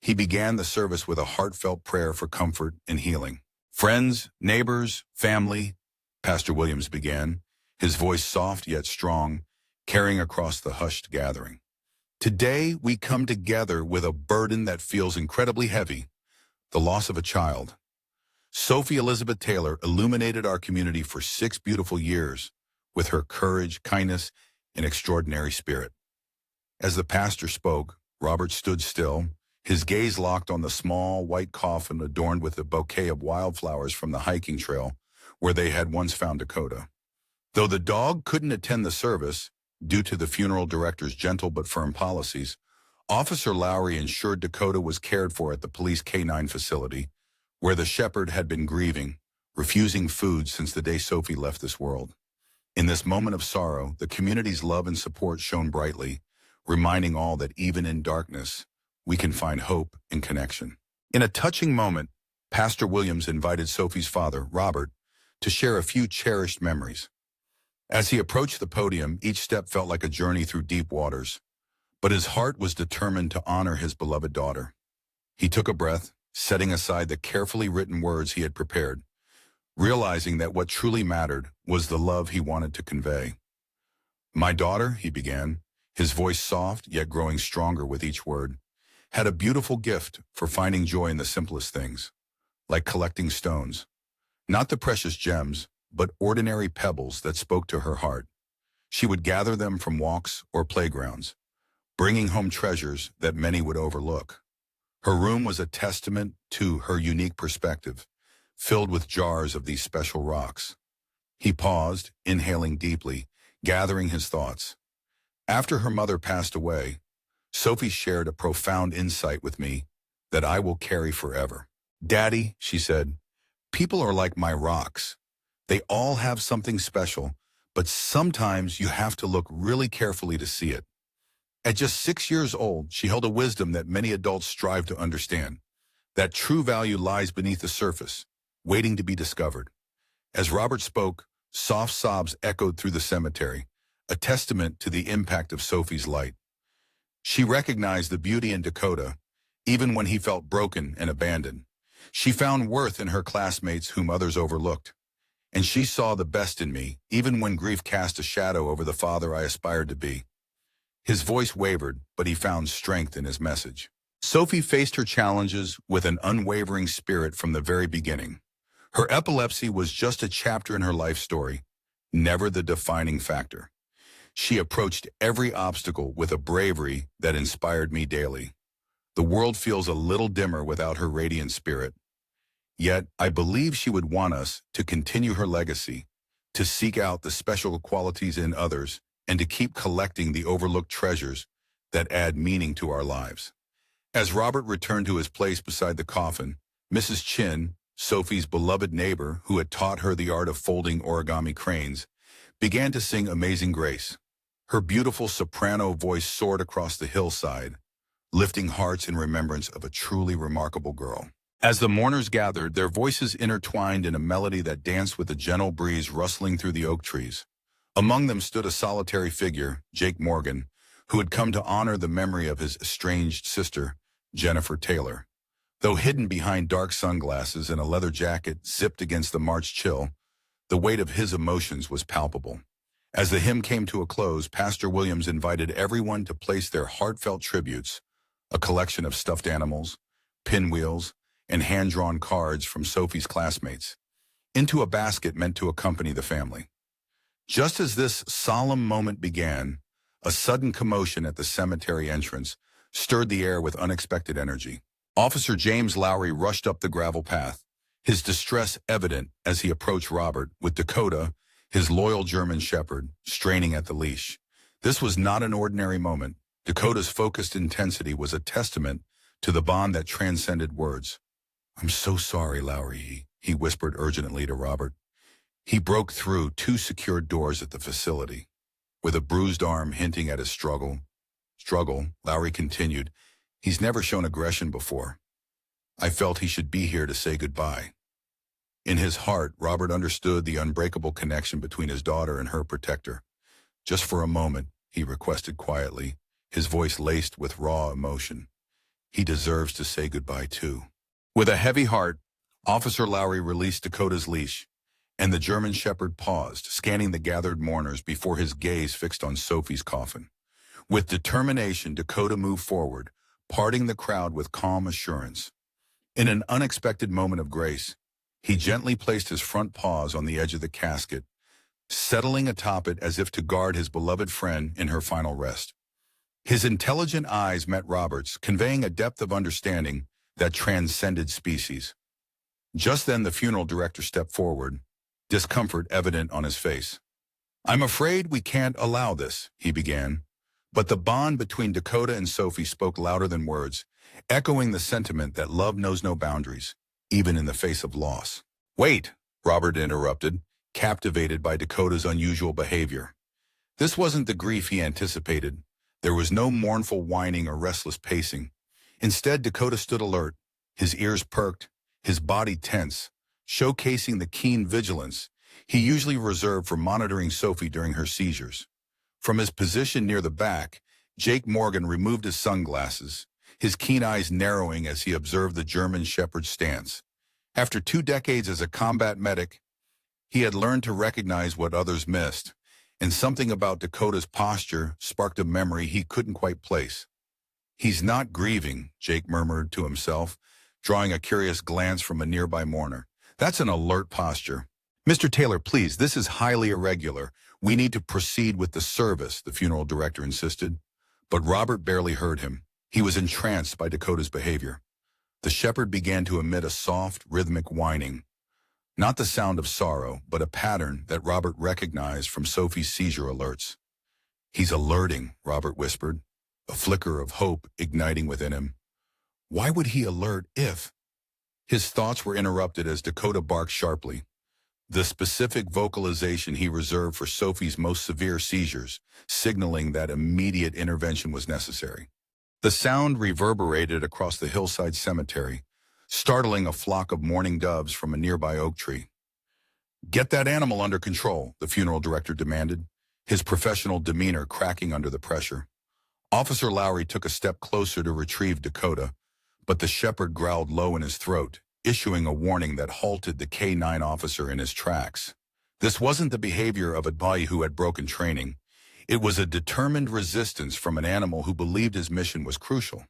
he began the service with a heartfelt prayer for comfort and healing. "Friends, neighbors, family," Pastor Williams began, his voice soft yet strong, carrying across the hushed gathering. "Today we come together with a burden that feels incredibly heavy, the loss of a child. Sophie Elizabeth Taylor illuminated our community for 6 beautiful years with her courage, kindness, and extraordinary spirit." As the pastor spoke, Robert stood still, his gaze locked on the small, white coffin adorned with a bouquet of wildflowers from the hiking trail where they had once found Dakota. Though the dog couldn't attend the service, due to the funeral director's gentle but firm policies, Officer Lowry ensured Dakota was cared for at the police K-9 facility, where the shepherd had been grieving, refusing food since the day Sophie left this world. In this moment of sorrow, the community's love and support shone brightly, reminding all that even in darkness, we can find hope and connection. In a touching moment, Pastor Williams invited Sophie's father, Robert, to share a few cherished memories. As he approached the podium, each step felt like a journey through deep waters, but his heart was determined to honor his beloved daughter. He took a breath, setting aside the carefully written words he had prepared, realizing that what truly mattered was the love he wanted to convey. "My daughter," he began, his voice soft yet growing stronger with each word, "had a beautiful gift for finding joy in the simplest things, like collecting stones. Not the precious gems, but ordinary pebbles that spoke to her heart. She would gather them from walks or playgrounds, bringing home treasures that many would overlook. Her room was a testament to her unique perspective, filled with jars of these special rocks." He paused, inhaling deeply, gathering his thoughts. "After her mother passed away, Sophie shared a profound insight with me that I will carry forever. 'Daddy,' she said, 'people are like my rocks. They all have something special, but sometimes you have to look really carefully to see it.' At just 6 years old, she held a wisdom that many adults strive to understand, that true value lies beneath the surface, waiting to be discovered." As Robert spoke, soft sobs echoed through the cemetery, a testament to the impact of Sophie's light. She recognized the beauty in Dakota, even when he felt broken and abandoned. She found worth in her classmates whom others overlooked. And she saw the best in me, even when grief cast a shadow over the father I aspired to be. His voice wavered, but he found strength in his message. Sophie faced her challenges with an unwavering spirit from the very beginning. Her epilepsy was just a chapter in her life story, never the defining factor. She approached every obstacle with a bravery that inspired me daily. The world feels a little dimmer without her radiant spirit. Yet, I believe she would want us to continue her legacy, to seek out the special qualities in others, and to keep collecting the overlooked treasures that add meaning to our lives. As Robert returned to his place beside the coffin, Mrs. Chin, Sophie's beloved neighbor who had taught her the art of folding origami cranes, began to sing Amazing Grace. Her beautiful soprano voice soared across the hillside, lifting hearts in remembrance of a truly remarkable girl. As the mourners gathered, their voices intertwined in a melody that danced with a gentle breeze rustling through the oak trees. Among them stood a solitary figure, Jake Morgan, who had come to honor the memory of his estranged sister, Jennifer Taylor. Though hidden behind dark sunglasses and a leather jacket zipped against the March chill, the weight of his emotions was palpable. As the hymn came to a close, Pastor Williams invited everyone to place their heartfelt tributes, a collection of stuffed animals, pinwheels, and hand-drawn cards from Sophie's classmates, into a basket meant to accompany the family. Just as this solemn moment began, a sudden commotion at the cemetery entrance stirred the air with unexpected energy. Officer James Lowry rushed up the gravel path, his distress evident as he approached Robert, with Dakota, his loyal German shepherd, straining at the leash. This was not an ordinary moment. Dakota's focused intensity was a testament to the bond that transcended words. "I'm so sorry, Lowry," he whispered urgently to Robert. He broke through two secured doors at the facility. With a bruised arm hinting at his struggle, Lowry continued, "He's never shown aggression before. I felt he should be here to say goodbye." In his heart, Robert understood the unbreakable connection between his daughter and her protector. "Just for a moment," he requested quietly, his voice laced with raw emotion. "He deserves to say goodbye too." With a heavy heart, Officer Lowry released Dakota's leash, and the German shepherd paused, scanning the gathered mourners before his gaze fixed on Sophie's coffin. With determination, Dakota moved forward, parting the crowd with calm assurance. In an unexpected moment of grace, he gently placed his front paws on the edge of the casket, settling atop it as if to guard his beloved friend in her final rest. His intelligent eyes met Robert's, conveying a depth of understanding that transcended species. Just then the funeral director stepped forward, discomfort evident on his face. "I'm afraid we can't allow this," he began. But the bond between Dakota and Sophie spoke louder than words, echoing the sentiment that love knows no boundaries, even in the face of loss. "Wait," Robert interrupted, captivated by Dakota's unusual behavior. This wasn't the grief he anticipated. There was no mournful whining or restless pacing. Instead, Dakota stood alert, his ears perked, his body tense, showcasing the keen vigilance he usually reserved for monitoring Sophie during her seizures. From his position near the back, Jake Morgan removed his sunglasses, his keen eyes narrowing as he observed the German shepherd's stance. After 2 decades as a combat medic, he had learned to recognize what others missed, and something about Dakota's posture sparked a memory he couldn't quite place. "He's not grieving," Jake murmured to himself, drawing a curious glance from a nearby mourner. "That's an alert posture." "Mr. Taylor, please, this is highly irregular. We need to proceed with the service," the funeral director insisted. But Robert barely heard him. He was entranced by Dakota's behavior. The shepherd began to emit a soft, rhythmic whining. Not the sound of sorrow, but a pattern that Robert recognized from Sophie's seizure alerts. "He's alerting," Robert whispered, a flicker of hope igniting within him. Why would he alert if? His thoughts were interrupted as Dakota barked sharply, the specific vocalization he reserved for Sophie's most severe seizures, signaling that immediate intervention was necessary. The sound reverberated across the hillside cemetery, startling a flock of mourning doves from a nearby oak tree. "Get that animal under control," the funeral director demanded, his professional demeanor cracking under the pressure. Officer Lowry took a step closer to retrieve Dakota, but the shepherd growled low in his throat, issuing a warning that halted the K-9 officer in his tracks. This wasn't the behavior of a boy who had broken training. It was a determined resistance from an animal who believed his mission was crucial.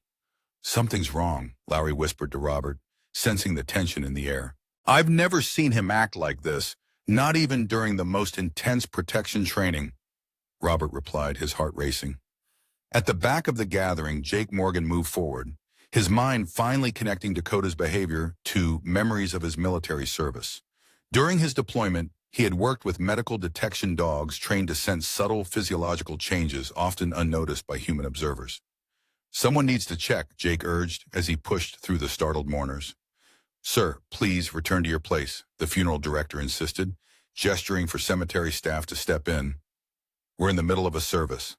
"Something's wrong," Lowry whispered to Robert, sensing the tension in the air. "I've never seen him act like this, not even during the most intense protection training," Robert replied, his heart racing. At the back of the gathering, Jake Morgan moved forward, his mind finally connecting Dakota's behavior to memories of his military service. During his deployment, he had worked with medical detection dogs trained to sense subtle physiological changes often unnoticed by human observers. "Someone needs to check," Jake urged as he pushed through the startled mourners. "Sir, please return to your place," the funeral director insisted, gesturing for cemetery staff to step in. "We're in the middle of a service."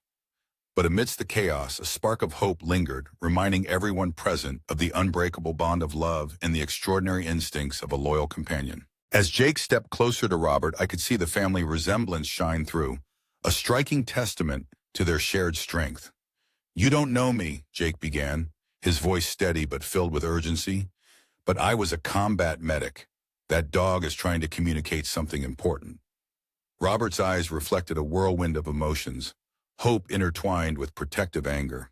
But amidst the chaos, a spark of hope lingered, reminding everyone present of the unbreakable bond of love and the extraordinary instincts of a loyal companion. As Jake stepped closer to Robert, I could see the family resemblance shine through, a striking testament to their shared strength. "You don't know me," Jake began, his voice steady but filled with urgency, "but I was a combat medic. That dog is trying to communicate something important." Robert's eyes reflected a whirlwind of emotions, hope intertwined with protective anger.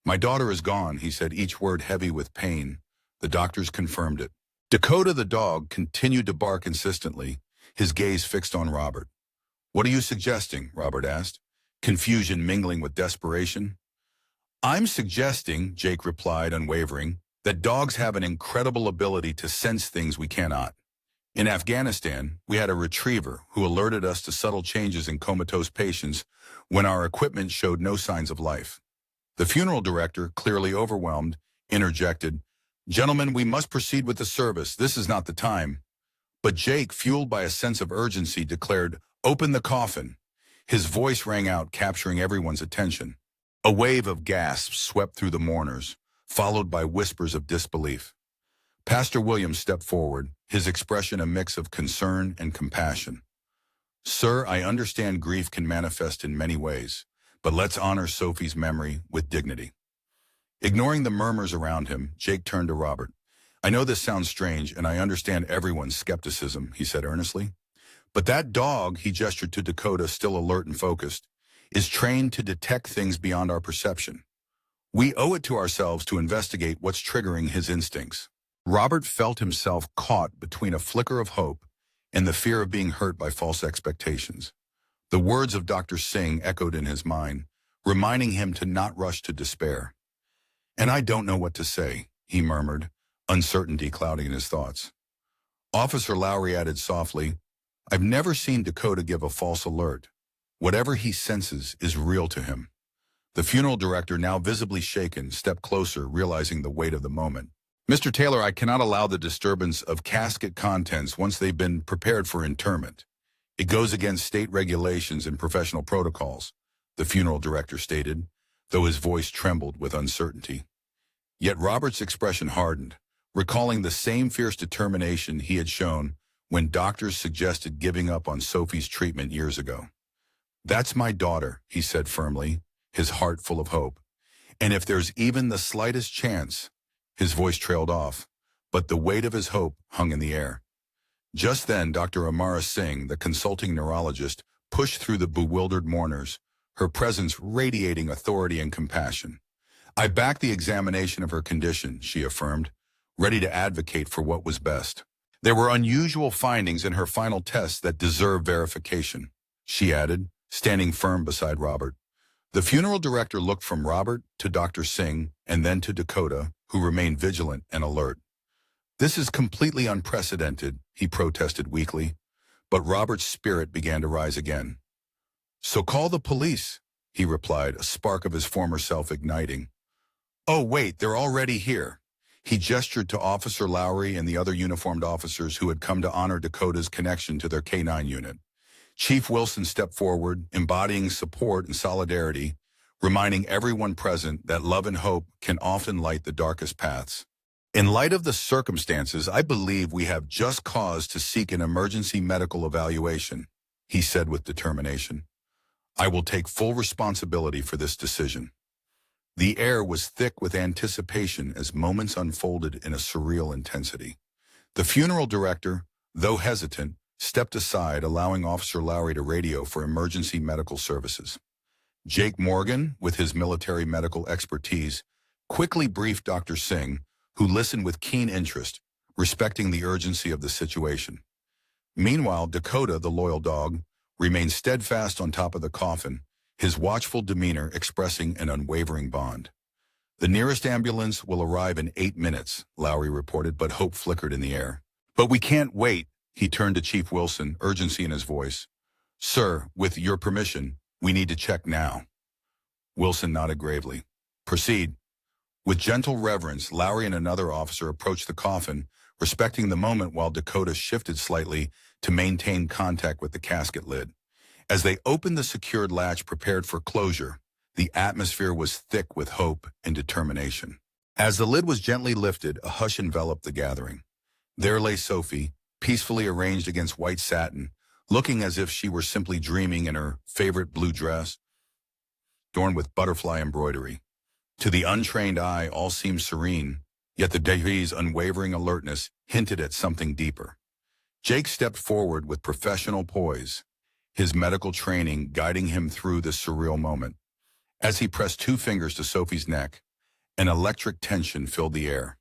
"My daughter is gone," he said, each word heavy with pain. The doctors confirmed it. Dakota the dog continued to bark insistently, his gaze fixed on Robert. "What are you suggesting?" Robert asked, confusion mingling with desperation. "I'm suggesting," Jake replied, unwavering, "that dogs have an incredible ability to sense things we cannot. In Afghanistan, we had a retriever who alerted us to subtle changes in comatose patients when our equipment showed no signs of life." The funeral director, clearly overwhelmed, interjected, "Gentlemen, we must proceed with the service. This is not the time." But Jake, fueled by a sense of urgency, declared, "Open the coffin." His voice rang out, capturing everyone's attention. A wave of gasps swept through the mourners, followed by whispers of disbelief. Pastor Williams stepped forward, his expression a mix of concern and compassion. "Sir, I understand grief can manifest in many ways, but let's honor Sophie's memory with dignity." Ignoring the murmurs around him, Jake turned to Robert. "I know this sounds strange, and I understand everyone's skepticism," he said earnestly. "But that dog," he gestured to Dakota, still alert and focused, "is trained to detect things beyond our perception. We owe it to ourselves to investigate what's triggering his instincts." Robert felt himself caught between a flicker of hope and the fear of being hurt by false expectations. The words of Dr. Singh echoed in his mind, reminding him to not rush to despair. "And I don't know what to say," he murmured, uncertainty clouding his thoughts. Officer Lowry added softly, "I've never seen Dakota give a false alert. Whatever he senses is real to him." The funeral director, now visibly shaken, stepped closer, realizing the weight of the moment. "Mr. Taylor, I cannot allow the disturbance of casket contents once they've been prepared for interment. It goes against state regulations and professional protocols," the funeral director stated, though his voice trembled with uncertainty. Yet Robert's expression hardened, recalling the same fierce determination he had shown when doctors suggested giving up on Sophie's treatment years ago. "That's my daughter," he said firmly, his heart full of hope. "And if there's even the slightest chance—" His voice trailed off, but the weight of his hope hung in the air. Just then, Dr. Amara Singh, the consulting neurologist, pushed through the bewildered mourners, her presence radiating authority and compassion. "I back the examination of her condition," she affirmed, ready to advocate for what was best. "There were unusual findings in her final tests that deserve verification," she added, standing firm beside Robert. The funeral director looked from Robert to Dr. Singh and then to Dakota, who remained vigilant and alert. "This is completely unprecedented," he protested weakly, but Robert's spirit began to rise again. "So call the police," he replied, a spark of his former self igniting. "Oh, wait, they're already here." He gestured to Officer Lowry and the other uniformed officers who had come to honor Dakota's connection to their K-9 unit. Chief Wilson stepped forward, embodying support and solidarity, reminding everyone present that love and hope can often light the darkest paths. "In light of the circumstances, I believe we have just cause to seek an emergency medical evaluation," he said with determination. "I will take full responsibility for this decision." The air was thick with anticipation as moments unfolded in a surreal intensity. The funeral director, though hesitant, stepped aside, allowing Officer Lowry to radio for emergency medical services. Jake Morgan, with his military medical expertise, quickly briefed Dr. Singh, who listened with keen interest, respecting the urgency of the situation. Meanwhile, Dakota, the loyal dog, remained steadfast on top of the coffin, his watchful demeanor expressing an unwavering bond. "The nearest ambulance will arrive in 8 minutes, Lowry reported, but hope flickered in the air. "But we can't wait," he turned to Chief Wilson, urgency in his voice. "Sir, with your permission, we need to check now." Wilson nodded gravely. "Proceed." With gentle reverence, Lowry and another officer approached the coffin, respecting the moment while Dakota shifted slightly to maintain contact with the casket lid. As they opened the secured latch prepared for closure, the atmosphere was thick with hope and determination. As the lid was gently lifted, a hush enveloped the gathering. There lay Sophie, peacefully arranged against white satin, looking as if she were simply dreaming in her favorite blue dress, adorned with butterfly embroidery. To the untrained eye, all seemed serene, yet the deity's unwavering alertness hinted at something deeper. Jake stepped forward with professional poise, his medical training guiding him through this surreal moment. As he pressed 2 fingers to Sophie's neck, an electric tension filled the air.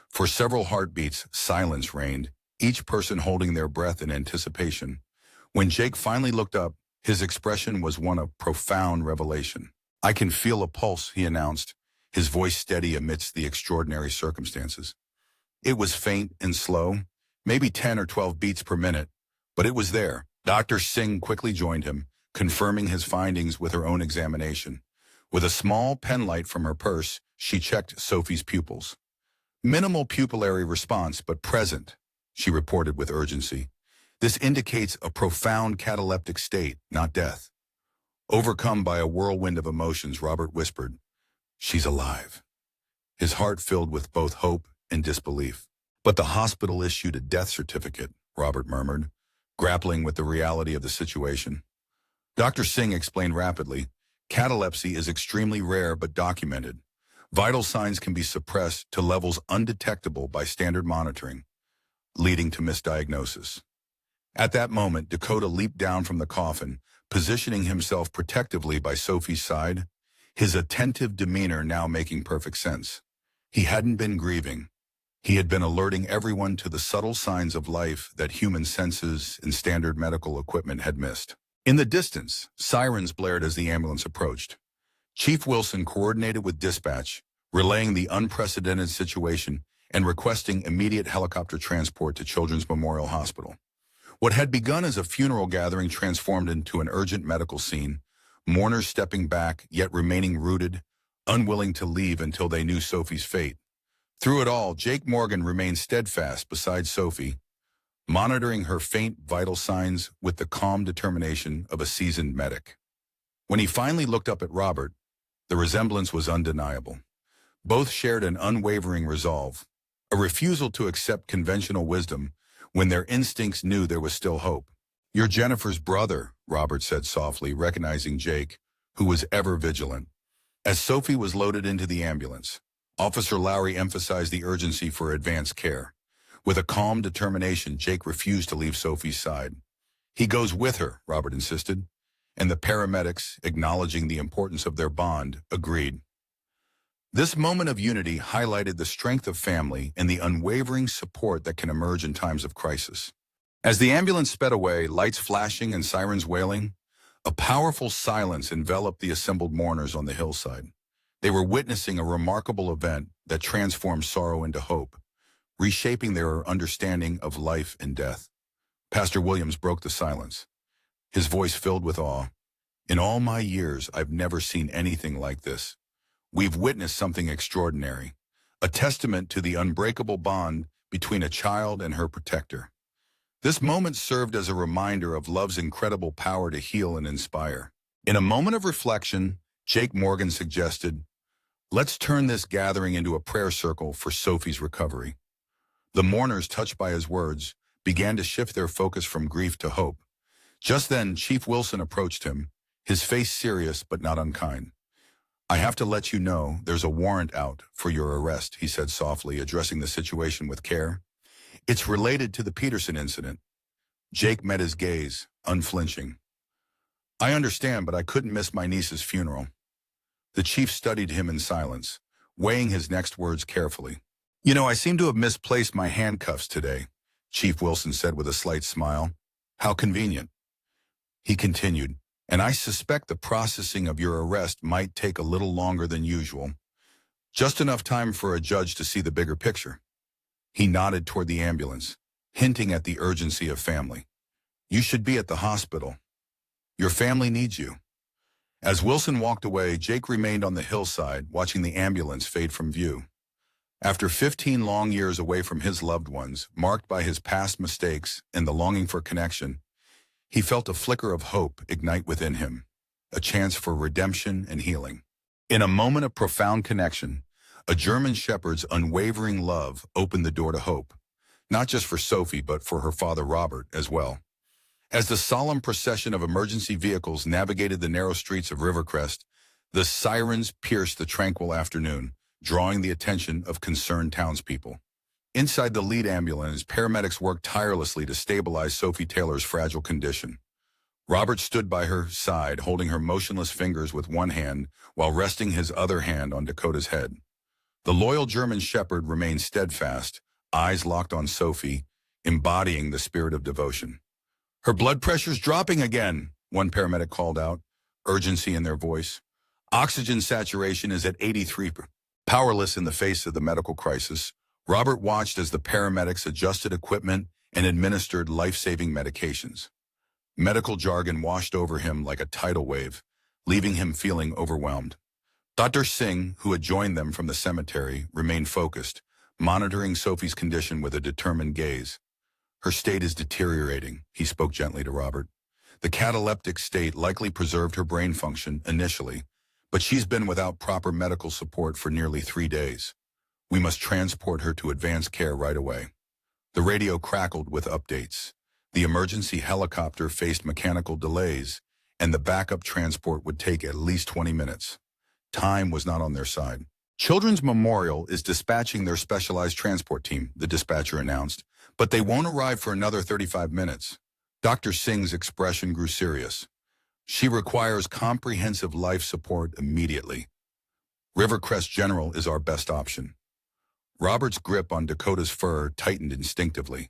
For several heartbeats, silence reigned, each person holding their breath in anticipation. When Jake finally looked up, his expression was one of profound revelation. "I can feel a pulse," he announced, his voice steady amidst the extraordinary circumstances. It was faint and slow, maybe 10 or 12 beats per minute, but it was there. Dr. Singh quickly joined him, confirming his findings with her own examination. With a small penlight from her purse, she checked Sophie's pupils. "Minimal pupillary response, but present," she reported with urgency. This indicates a profound cataleptic state, not death. Overcome by a whirlwind of emotions, Robert whispered, "She's alive," his heart filled with both hope and disbelief. "But the hospital issued a death certificate," Robert murmured, grappling with the reality of the situation. Dr. Singh explained rapidly, "Catalepsy is extremely rare but documented. Vital signs can be suppressed to levels undetectable by standard monitoring, leading to misdiagnosis." At that moment, Dakota leaped down from the coffin, positioning himself protectively by Sophie's side, his attentive demeanor now making perfect sense. He hadn't been grieving. He had been alerting everyone to the subtle signs of life that human senses and standard medical equipment had missed. In the distance, sirens blared as the ambulance approached. Chief Wilson coordinated with dispatch, relaying the unprecedented situation and requesting immediate helicopter transport to Children's Memorial Hospital. What had begun as a funeral gathering transformed into an urgent medical scene, mourners stepping back yet remaining rooted, unwilling to leave until they knew Sophie's fate. Through it all, Jake Morgan remained steadfast beside Sophie, monitoring her faint vital signs with the calm determination of a seasoned medic. When he finally looked up at Robert, the resemblance was undeniable. Both shared an unwavering resolve, a refusal to accept conventional wisdom when their instincts knew there was still hope. "You're Jennifer's brother," Robert said softly, recognizing Jake, who was ever vigilant. As Sophie was loaded into the ambulance, Officer Lowry emphasized the urgency for advanced care. With a calm determination, Jake refused to leave Sophie's side. "He goes with her," Robert insisted, and the paramedics, acknowledging the importance of their bond, agreed. This moment of unity highlighted the strength of family and the unwavering support that can emerge in times of crisis. As the ambulance sped away, lights flashing and sirens wailing, a powerful silence enveloped the assembled mourners on the hillside. They were witnessing a remarkable event that transformed sorrow into hope, reshaping their understanding of life and death. Pastor Williams broke the silence, his voice filled with awe. "In all my years, I've never seen anything like this. We've witnessed something extraordinary, a testament to the unbreakable bond between a child and her protector." This moment served as a reminder of love's incredible power to heal and inspire. In a moment of reflection, Jake Morgan suggested, "Let's turn this gathering into a prayer circle for Sophie's recovery." The mourners, touched by his words, began to shift their focus from grief to hope. Just then, Chief Wilson approached him, his face serious but not unkind. "I have to let you know there's a warrant out for your arrest," he said softly, addressing the situation with care. "It's related to the Peterson incident." Jake met his gaze, unflinching. "I understand, but I couldn't miss my niece's funeral." The chief studied him in silence, weighing his next words carefully. "You know, I seem to have misplaced my handcuffs today," Chief Wilson said with a slight smile. "How convenient." He continued, "And I suspect the processing of your arrest might take a little longer than usual. Just enough time for a judge to see the bigger picture." He nodded toward the ambulance, hinting at the urgency of family. "You should be at the hospital. Your family needs you." As Wilson walked away, Jake remained on the hillside, watching the ambulance fade from view. After 15 long years away from his loved ones, marked by his past mistakes and the longing for connection, he felt a flicker of hope ignite within him, a chance for redemption and healing. In a moment of profound connection, a German shepherd's unwavering love opened the door to hope, not just for Sophie, but for her father Robert as well. As the solemn procession of emergency vehicles navigated the narrow streets of Rivercrest, the sirens pierced the tranquil afternoon, drawing the attention of concerned townspeople. Inside the lead ambulance, paramedics worked tirelessly to stabilize Sophie Taylor's fragile condition. Robert stood by her side, holding her motionless fingers with one hand while resting his other hand on Dakota's head. The loyal German shepherd remained steadfast, eyes locked on Sophie, embodying the spirit of devotion. "Her blood pressure's dropping again," one paramedic called out, urgency in their voice. "Oxygen saturation is at 83%. Powerless in the face of the medical crisis, Robert watched as the paramedics adjusted equipment and administered life-saving medications. Medical jargon washed over him like a tidal wave, leaving him feeling overwhelmed. Dr. Singh, who had joined them from the cemetery, remained focused, monitoring Sophie's condition with a determined gaze. Her state is deteriorating, he spoke gently to Robert. The cataleptic state likely preserved her brain function initially, but she's been without proper medical support for nearly 3 days. We must transport her to advanced care right away. The radio crackled with updates. The emergency helicopter faced mechanical delays, and the backup transport would take at least 20 minutes. Time was not on their side. Children's Memorial is dispatching their specialized transport team, the dispatcher announced, but they won't arrive for another 35 minutes. Dr. Singh's expression grew serious. She requires comprehensive life support immediately. Rivercrest General is our best option. Robert's grip on Dakota's fur tightened instinctively.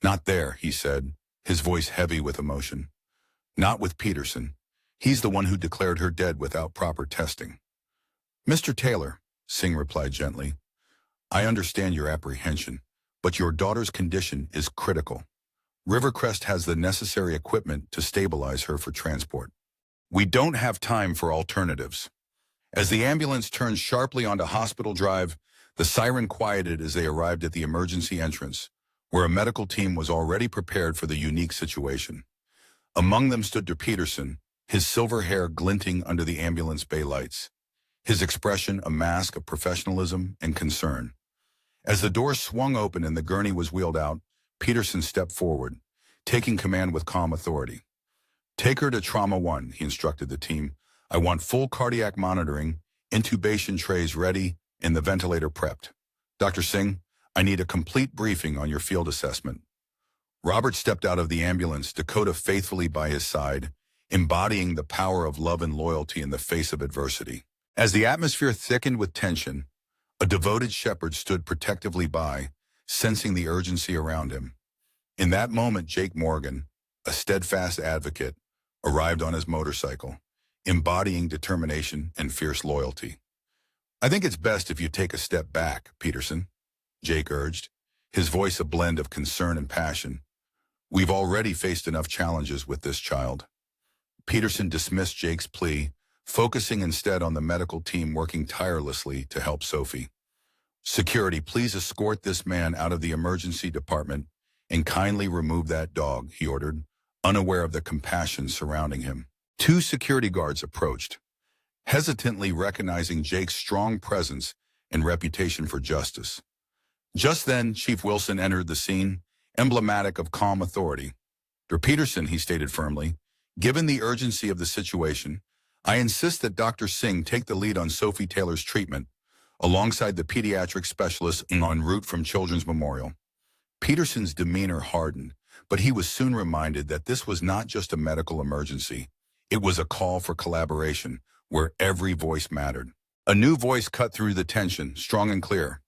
Not there, he said, his voice heavy with emotion. Not with Peterson. He's the one who declared her dead without proper testing. Mr. Taylor, Singh replied gently, I understand your apprehension, but your daughter's condition is critical. Rivercrest has the necessary equipment to stabilize her for transport. We don't have time for alternatives. As the ambulance turned sharply onto Hospital Drive, the siren quieted as they arrived at the emergency entrance, where a medical team was already prepared for the unique situation. Among them stood Dr. Peterson, his silver hair glinting under the ambulance bay lights, his expression a mask of professionalism and concern. As the door swung open and the gurney was wheeled out, Peterson stepped forward, taking command with calm authority. Take her to Trauma 1, he instructed the team. I want full cardiac monitoring, intubation trays ready, and the ventilator prepped. Dr. Singh, I need a complete briefing on your field assessment. Robert stepped out of the ambulance, Dakota faithfully by his side, embodying the power of love and loyalty in the face of adversity. As the atmosphere thickened with tension, a devoted shepherd stood protectively by, sensing the urgency around him. In that moment, Jake Morgan, a steadfast advocate, arrived on his motorcycle, embodying determination and fierce loyalty. I think it's best if you take a step back, Peterson, Jake urged, his voice a blend of concern and passion. We've already faced enough challenges with this child. Peterson dismissed Jake's plea, focusing instead on the medical team working tirelessly to help Sophie. Security, please escort this man out of the emergency department and kindly remove that dog, he ordered, unaware of the compassion surrounding him. 2 security guards approached, hesitantly recognizing Jake's strong presence and reputation for justice. Just then, Chief Wilson entered the scene, emblematic of calm authority. Dr. Peterson, he stated firmly, given the urgency of the situation, I insist that Dr. Singh take the lead on Sophie Taylor's treatment, alongside the pediatric specialist en route from Children's Memorial. Peterson's demeanor hardened, but he was soon reminded that this was not just a medical emergency. It was a call for collaboration, where every voice mattered. A new voice cut through the tension, strong and clear.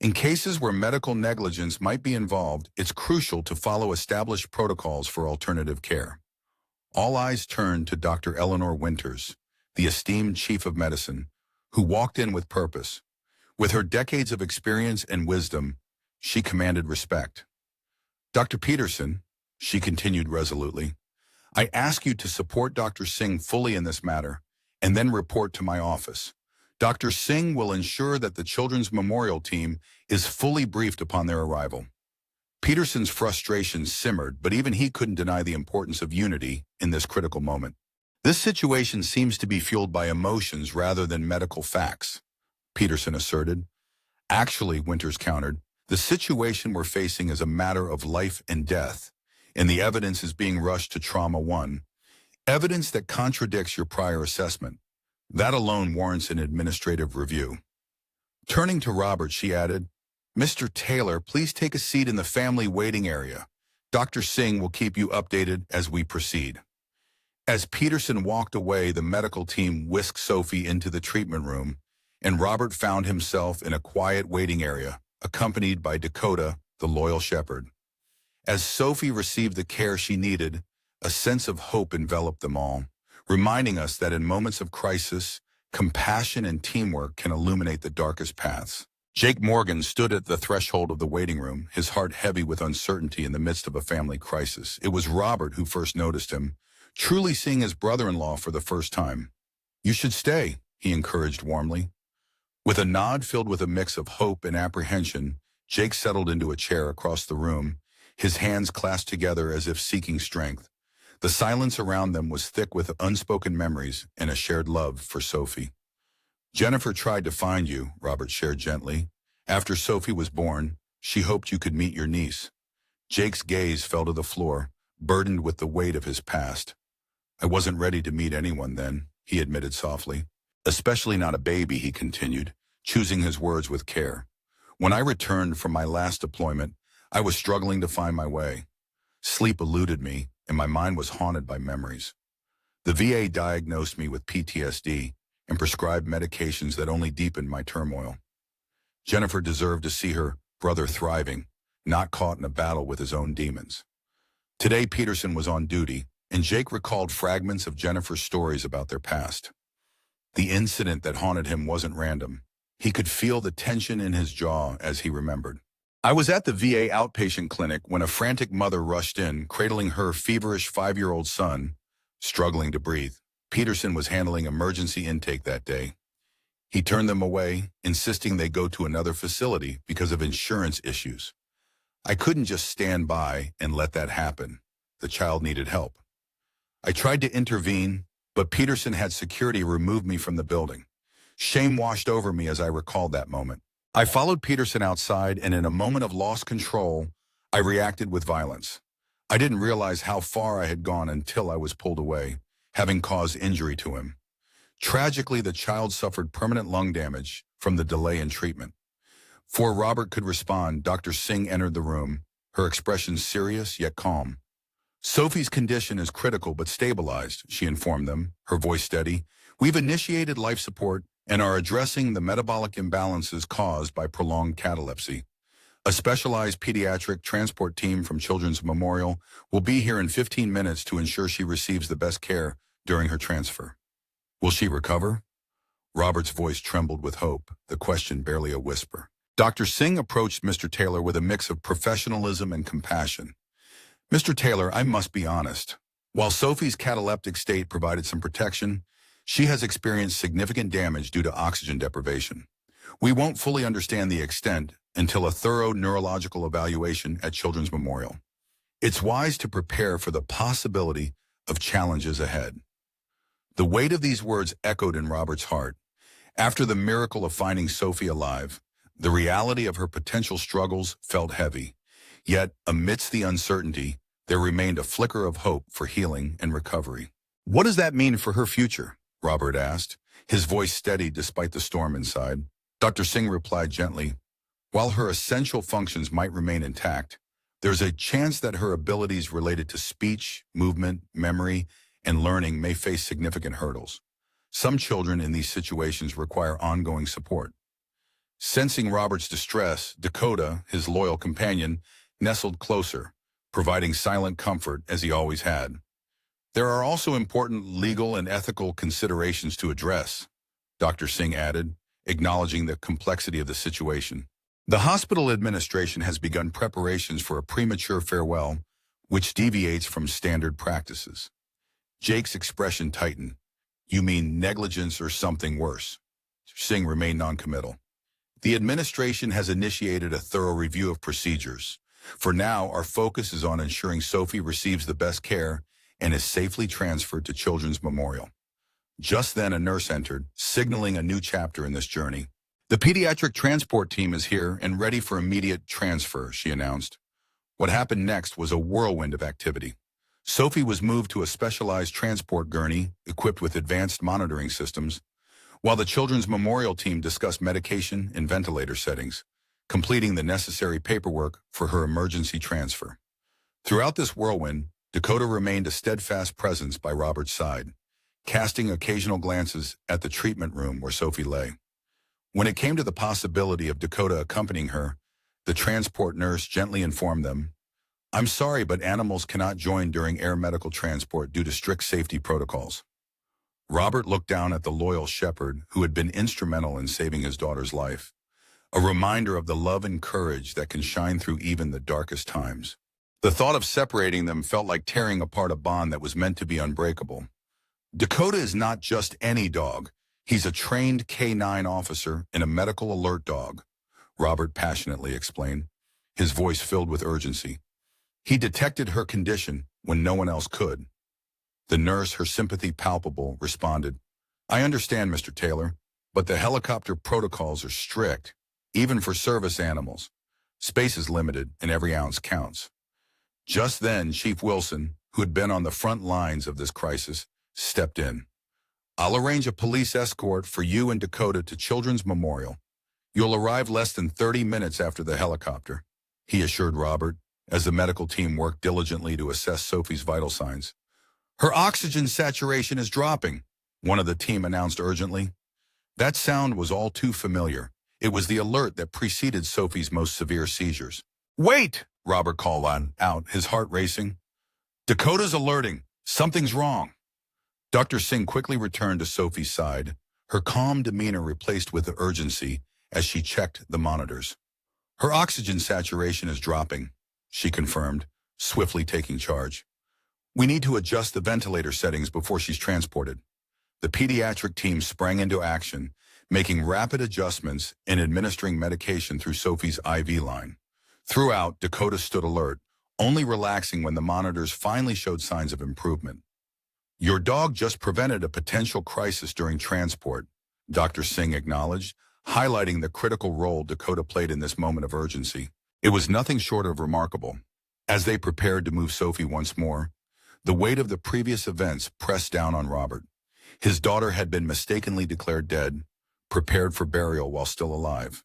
In cases where medical negligence might be involved, it's crucial to follow established protocols for alternative care. All eyes turned to Dr. Eleanor Winters, the esteemed chief of medicine, who walked in with purpose. With her decades of experience and wisdom, she commanded respect. Dr. Peterson, she continued resolutely, I ask you to support Dr. Singh fully in this matter, and then report to my office. Dr. Singh will ensure that the Children's Memorial team is fully briefed upon their arrival. Peterson's frustration simmered, but even he couldn't deny the importance of unity in this critical moment. This situation seems to be fueled by emotions rather than medical facts, Peterson asserted. Actually, Winters countered, the situation we're facing is a matter of life and death, and the evidence is being rushed to Trauma 1, evidence that contradicts your prior assessment. That alone warrants an administrative review. Turning to Robert, she added, Mr. Taylor, please take a seat in the family waiting area. Dr. Singh will keep you updated as we proceed. As Peterson walked away, the medical team whisked Sophie into the treatment room, and Robert found himself in a quiet waiting area, accompanied by Dakota, the loyal shepherd. As Sophie received the care she needed, a sense of hope enveloped them all, reminding us that in moments of crisis, compassion and teamwork can illuminate the darkest paths. Jake Morgan stood at the threshold of the waiting room, his heart heavy with uncertainty in the midst of a family crisis. It was Robert who first noticed him, truly seeing his brother-in-law for the first time. You should stay, he encouraged warmly. With a nod filled with a mix of hope and apprehension, Jake settled into a chair across the room, his hands clasped together as if seeking strength. The silence around them was thick with unspoken memories and a shared love for Sophie. Jennifer tried to find you, Robert shared gently. After Sophie was born, she hoped you could meet your niece. Jake's gaze fell to the floor, burdened with the weight of his past. I wasn't ready to meet anyone then, he admitted softly. Especially not a baby, he continued, choosing his words with care. When I returned from my last deployment, I was struggling to find my way. Sleep eluded me, and my mind was haunted by memories. The VA diagnosed me with PTSD and prescribed medications that only deepened my turmoil. Jennifer deserved to see her brother thriving, not caught in a battle with his own demons. Today, Peterson was on duty, and Jake recalled fragments of Jennifer's stories about their past. The incident that haunted him wasn't random. He could feel the tension in his jaw as he remembered. I was at the VA outpatient clinic when a frantic mother rushed in, cradling her feverish 5-year-old son, struggling to breathe. Peterson was handling emergency intake that day. He turned them away, insisting they go to another facility because of insurance issues. I couldn't just stand by and let that happen. The child needed help. I tried to intervene, but Peterson had security remove me from the building. Shame washed over me as I recalled that moment. I followed Peterson outside, and in a moment of lost control, I reacted with violence. I didn't realize how far I had gone until I was pulled away, having caused injury to him. Tragically, the child suffered permanent lung damage from the delay in treatment. Before Robert could respond, Dr. Singh entered the room, her expression serious yet calm. Sophie's condition is critical but stabilized, she informed them, her voice steady. We've initiated life support and are addressing the metabolic imbalances caused by prolonged catalepsy. A specialized pediatric transport team from Children's Memorial will be here in 15 minutes to ensure she receives the best care during her transfer. Will she recover? Robert's voice trembled with hope, the question barely a whisper. Dr. Singh approached Mr. Taylor with a mix of professionalism and compassion. Mr. Taylor, I must be honest. While Sophie's cataleptic state provided some protection, she has experienced significant damage due to oxygen deprivation. We won't fully understand the extent until a thorough neurological evaluation at Children's Memorial. It's wise to prepare for the possibility of challenges ahead. The weight of these words echoed in Robert's heart. After the miracle of finding Sophie alive, the reality of her potential struggles felt heavy. Yet, amidst the uncertainty, there remained a flicker of hope for healing and recovery. What does that mean for her future? Robert asked, his voice steady despite the storm inside. Dr. Singh replied gently, while her essential functions might remain intact, there's a chance that her abilities related to speech, movement, memory, and learning may face significant hurdles. Some children in these situations require ongoing support. Sensing Robert's distress, Dakota, his loyal companion, nestled closer, providing silent comfort as he always had. There are also important legal and ethical considerations to address, Dr. Singh added, acknowledging the complexity of the situation. The hospital administration has begun preparations for a premature farewell, which deviates from standard practices. Jake's expression tightened. You mean negligence or something worse? Singh remained noncommittal. The administration has initiated a thorough review of procedures. For now, our focus is on ensuring Sophie receives the best care and is safely transferred to Children's Memorial. Just then, a nurse entered, signaling a new chapter in this journey. The pediatric transport team is here and ready for immediate transfer, she announced. What happened next was a whirlwind of activity. Sophie was moved to a specialized transport gurney equipped with advanced monitoring systems, while the Children's Memorial team discussed medication and ventilator settings, completing the necessary paperwork for her emergency transfer. Throughout this whirlwind, Dakota remained a steadfast presence by Robert's side, casting occasional glances at the treatment room where Sophie lay. When it came to the possibility of Dakota accompanying her, the transport nurse gently informed them, I'm sorry, but animals cannot join during air medical transport due to strict safety protocols. Robert looked down at the loyal shepherd who had been instrumental in saving his daughter's life, a reminder of the love and courage that can shine through even the darkest times. The thought of separating them felt like tearing apart a bond that was meant to be unbreakable. Dakota is not just any dog. He's a trained K-9 officer and a medical alert dog, Robert passionately explained, his voice filled with urgency. He detected her condition when no one else could. The nurse, her sympathy palpable, responded, "I understand, Mr. Taylor, but the helicopter protocols are strict, even for service animals. Space is limited and every ounce counts." Just then, Chief Wilson, who had been on the front lines of this crisis, stepped in. "I'll arrange a police escort for you and Dakota to Children's Memorial. You'll arrive less than 30 minutes after the helicopter," he assured Robert, as the medical team worked diligently to assess Sophie's vital signs. "Her oxygen saturation is dropping," one of the team announced urgently. That sound was all too familiar. It was the alert that preceded Sophie's most severe seizures. "Wait!" Robert called out, his heart racing. "Dakota's alerting. Something's wrong." Dr. Singh quickly returned to Sophie's side, her calm demeanor replaced with urgency as she checked the monitors. "Her oxygen saturation is dropping," she confirmed, swiftly taking charge. "We need to adjust the ventilator settings before she's transported." The pediatric team sprang into action, making rapid adjustments and administering medication through Sophie's IV line. Throughout, Dakota stood alert, only relaxing when the monitors finally showed signs of improvement. "Your dog just prevented a potential crisis during transport," Dr. Singh acknowledged, highlighting the critical role Dakota played in this moment of urgency. It was nothing short of remarkable. As they prepared to move Sophie once more, the weight of the previous events pressed down on Robert. His daughter had been mistakenly declared dead, prepared for burial while still alive.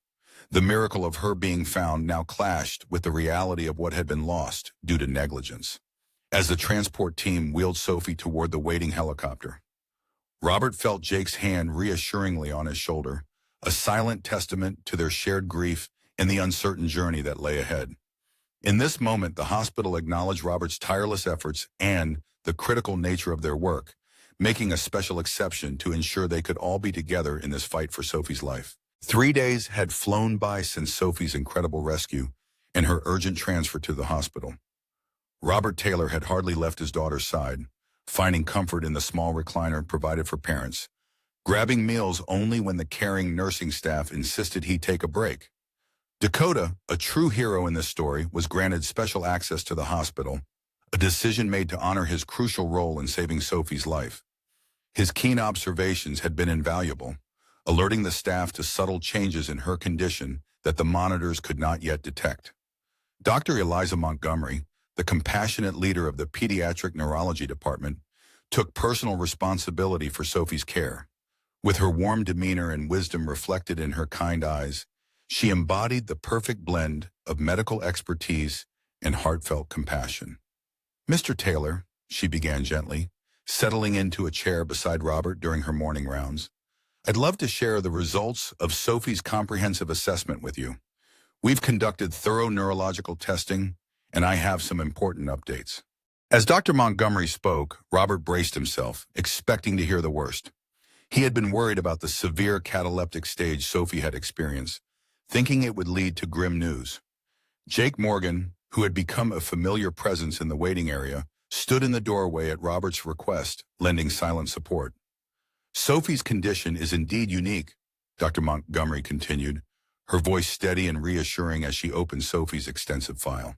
The miracle of her being found now clashed with the reality of what had been lost due to negligence. As the transport team wheeled Sophie toward the waiting helicopter, Robert felt Jake's hand reassuringly on his shoulder, a silent testament to their shared grief and the uncertain journey that lay ahead. In this moment, the hospital acknowledged Robert's tireless efforts and the critical nature of their work, making a special exception to ensure they could all be together in this fight for Sophie's life. 3 days had flown by since Sophie's incredible rescue and her urgent transfer to the hospital. Robert Taylor had hardly left his daughter's side, finding comfort in the small recliner provided for parents, grabbing meals only when the caring nursing staff insisted he take a break. Dakota, a true hero in this story, was granted special access to the hospital, a decision made to honor his crucial role in saving Sophie's life. His keen observations had been invaluable, alerting the staff to subtle changes in her condition that the monitors could not yet detect. Dr. Eliza Montgomery, the compassionate leader of the pediatric neurology department, took personal responsibility for Sophie's care. With her warm demeanor and wisdom reflected in her kind eyes, she embodied the perfect blend of medical expertise and heartfelt compassion. "Mr. Taylor," she began gently, settling into a chair beside Robert during her morning rounds, "I'd love to share the results of Sophie's comprehensive assessment with you. We've conducted thorough neurological testing, and I have some important updates." As Dr. Montgomery spoke, Robert braced himself, expecting to hear the worst. He had been worried about the severe cataleptic stage Sophie had experienced, thinking it would lead to grim news. Jake Morgan, who had become a familiar presence in the waiting area, stood in the doorway at Robert's request, lending silent support. "Sophie's condition is indeed unique," Dr. Montgomery continued, her voice steady and reassuring as she opened Sophie's extensive file.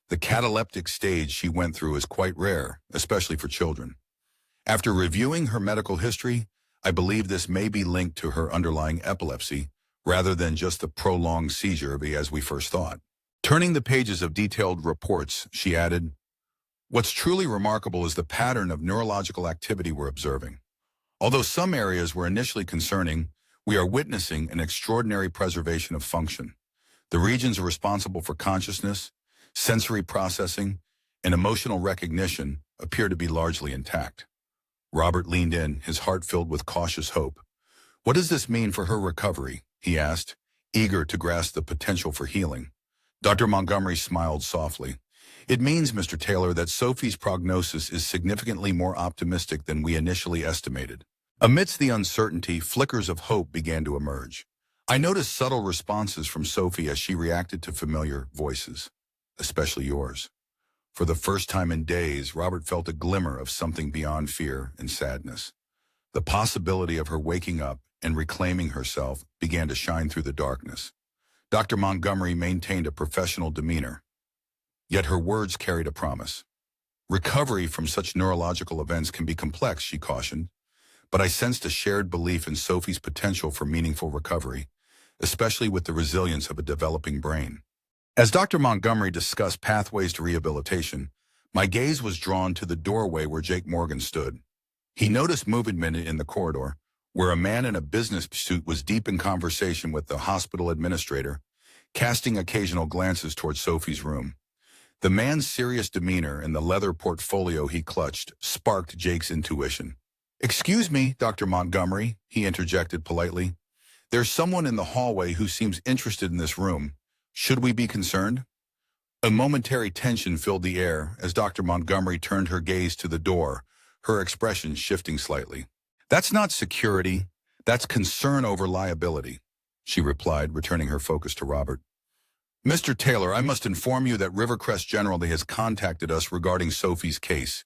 "The cataleptic stage she went through is quite rare, especially for children. After reviewing her medical history, I believe this may be linked to her underlying epilepsy, rather than just the prolonged seizure as we first thought." Turning the pages of detailed reports, she added, "What's truly remarkable is the pattern of neurological activity we're observing. Although some areas were initially concerning, we are witnessing an extraordinary preservation of function. The regions responsible for consciousness, sensory processing, and emotional recognition appear to be largely intact." Robert leaned in, his heart filled with cautious hope. "What does this mean for her recovery?" he asked, eager to grasp the potential for healing. Dr. Montgomery smiled softly. "It means, Mr. Taylor, that Sophie's prognosis is significantly more optimistic than we initially estimated." Amidst the uncertainty, flickers of hope began to emerge. I noticed subtle responses from Sophie as she reacted to familiar voices, especially yours. For the first time in days, Robert felt a glimmer of something beyond fear and sadness. The possibility of her waking up and reclaiming herself began to shine through the darkness. Dr. Montgomery maintained a professional demeanor. Yet her words carried a promise. Recovery from such neurological events can be complex, she cautioned, but I sensed a shared belief in Sophie's potential for meaningful recovery, especially with the resilience of a developing brain. As Dr. Montgomery discussed pathways to rehabilitation, my gaze was drawn to the doorway where Jake Morgan stood. He noticed movement in the corridor, where a man in a business suit was deep in conversation with the hospital administrator, casting occasional glances toward Sophie's room. The man's serious demeanor and the leather portfolio he clutched sparked Jake's intuition. "Excuse me, Dr. Montgomery," he interjected politely. "There's someone in the hallway who seems interested in this room. Should we be concerned?" A momentary tension filled the air as Dr. Montgomery turned her gaze to the door, her expression shifting slightly. "That's not security. That's concern over liability," she replied, returning her focus to Robert. "Mr. Taylor, I must inform you that Rivercrest generally has contacted us regarding Sophie's case.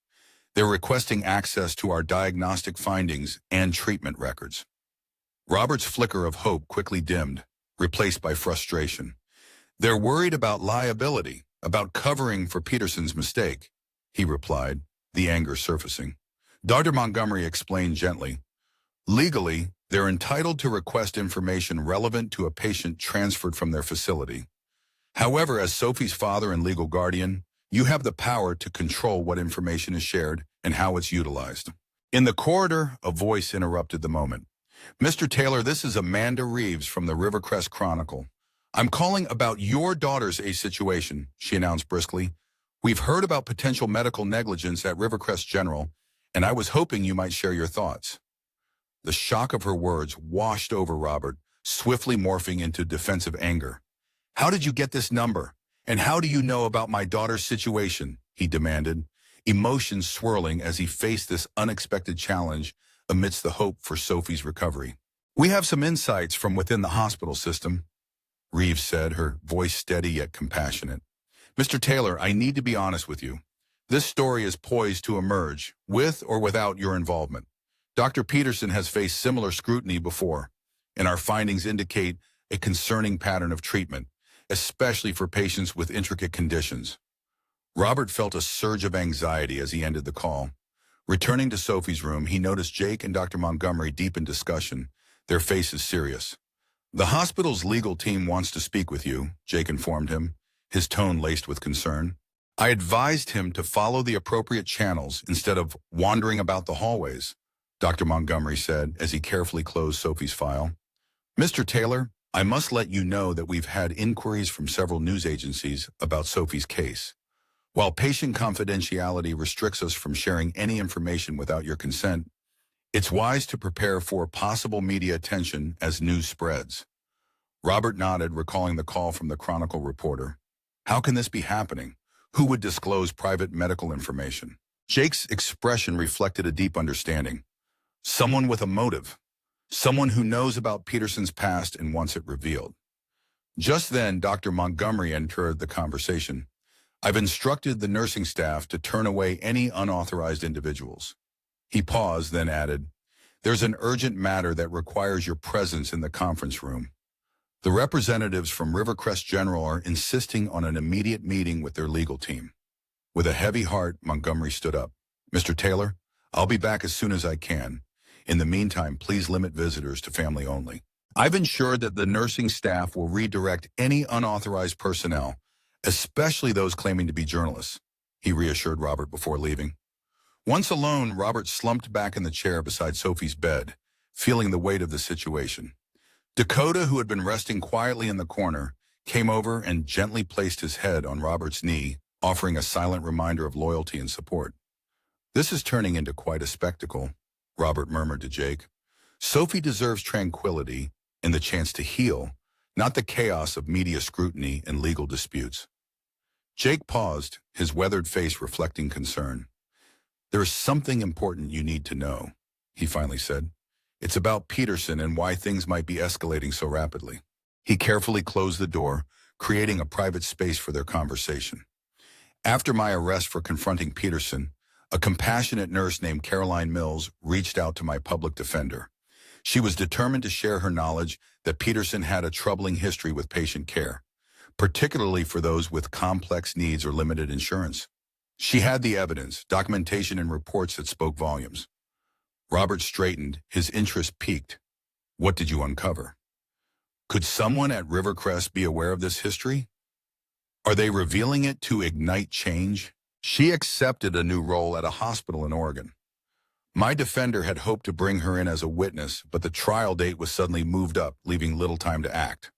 They're requesting access to our diagnostic findings and treatment records." Robert's flicker of hope quickly dimmed, replaced by frustration. "They're worried about liability, about covering for Peterson's mistake," he replied, the anger surfacing. Dr. Montgomery explained gently, "Legally, they're entitled to request information relevant to a patient transferred from their facility. However, as Sophie's father and legal guardian, you have the power to control what information is shared and how it's utilized." In the corridor, a voice interrupted the moment. "Mr. Taylor, this is Amanda Reeves from the Rivercrest Chronicle. I'm calling about your daughter's situation," she announced briskly. "We've heard about potential medical negligence at Rivercrest General, and I was hoping you might share your thoughts." The shock of her words washed over Robert, swiftly morphing into defensive anger. "How did you get this number? And how do you know about my daughter's situation?" he demanded, emotions swirling as he faced this unexpected challenge amidst the hope for Sophie's recovery. "We have some insights from within the hospital system," Reeves said, her voice steady yet compassionate. "Mr. Taylor, I need to be honest with you. This story is poised to emerge, with or without your involvement. Dr. Peterson has faced similar scrutiny before, and our findings indicate a concerning pattern of treatment, especially for patients with intricate conditions." Robert felt a surge of anxiety as he ended the call. Returning to Sophie's room, he noticed Jake and Dr. Montgomery deep in discussion, their faces serious. "The hospital's legal team wants to speak with you," Jake informed him, his tone laced with concern. "I advised him to follow the appropriate channels instead of wandering about the hallways," Dr. Montgomery said as he carefully closed Sophie's file. "Mr. Taylor, I must let you know that we've had inquiries from several news agencies about Sophie's case. While patient confidentiality restricts us from sharing any information without your consent, it's wise to prepare for possible media attention as news spreads." Robert nodded, recalling the call from the Chronicle reporter. How can this be happening? Who would disclose private medical information? Jake's expression reflected a deep understanding. Someone with a motive. Someone who knows about Peterson's past and wants it revealed. Just then, Dr. Montgomery entered the conversation. "I've instructed the nursing staff to turn away any unauthorized individuals." He paused, then added, "There's an urgent matter that requires your presence in the conference room. The representatives from Rivercrest General are insisting on an immediate meeting with their legal team." With a heavy heart, Montgomery stood up. "Mr. Taylor, I'll be back as soon as I can. In the meantime, please limit visitors to family only. I've ensured that the nursing staff will redirect any unauthorized personnel, especially those claiming to be journalists," he reassured Robert before leaving. Once alone, Robert slumped back in the chair beside Sophie's bed, feeling the weight of the situation. Dakota, who had been resting quietly in the corner, came over and gently placed his head on Robert's knee, offering a silent reminder of loyalty and support. "This is turning into quite a spectacle," Robert murmured to Jake. "Sophie deserves tranquility and the chance to heal, not the chaos of media scrutiny and legal disputes." Jake paused, his weathered face reflecting concern. "There is something important you need to know," he finally said. "It's about Peterson and why things might be escalating so rapidly." He carefully closed the door, creating a private space for their conversation. "After my arrest for confronting Peterson, a compassionate nurse named Caroline Mills reached out to my public defender. She was determined to share her knowledge that Peterson had a troubling history with patient care. particularly for those with complex needs or limited insurance. She had the evidence, documentation, and reports that spoke volumes. Robert straightened, his interest piqued. What did you uncover? Could someone at Rivercrest be aware of this history? Are they revealing it to ignite change? She accepted a new role at a hospital in Oregon. My defender had hoped to bring her in as a witness, but the trial date was suddenly moved up, leaving little time to act.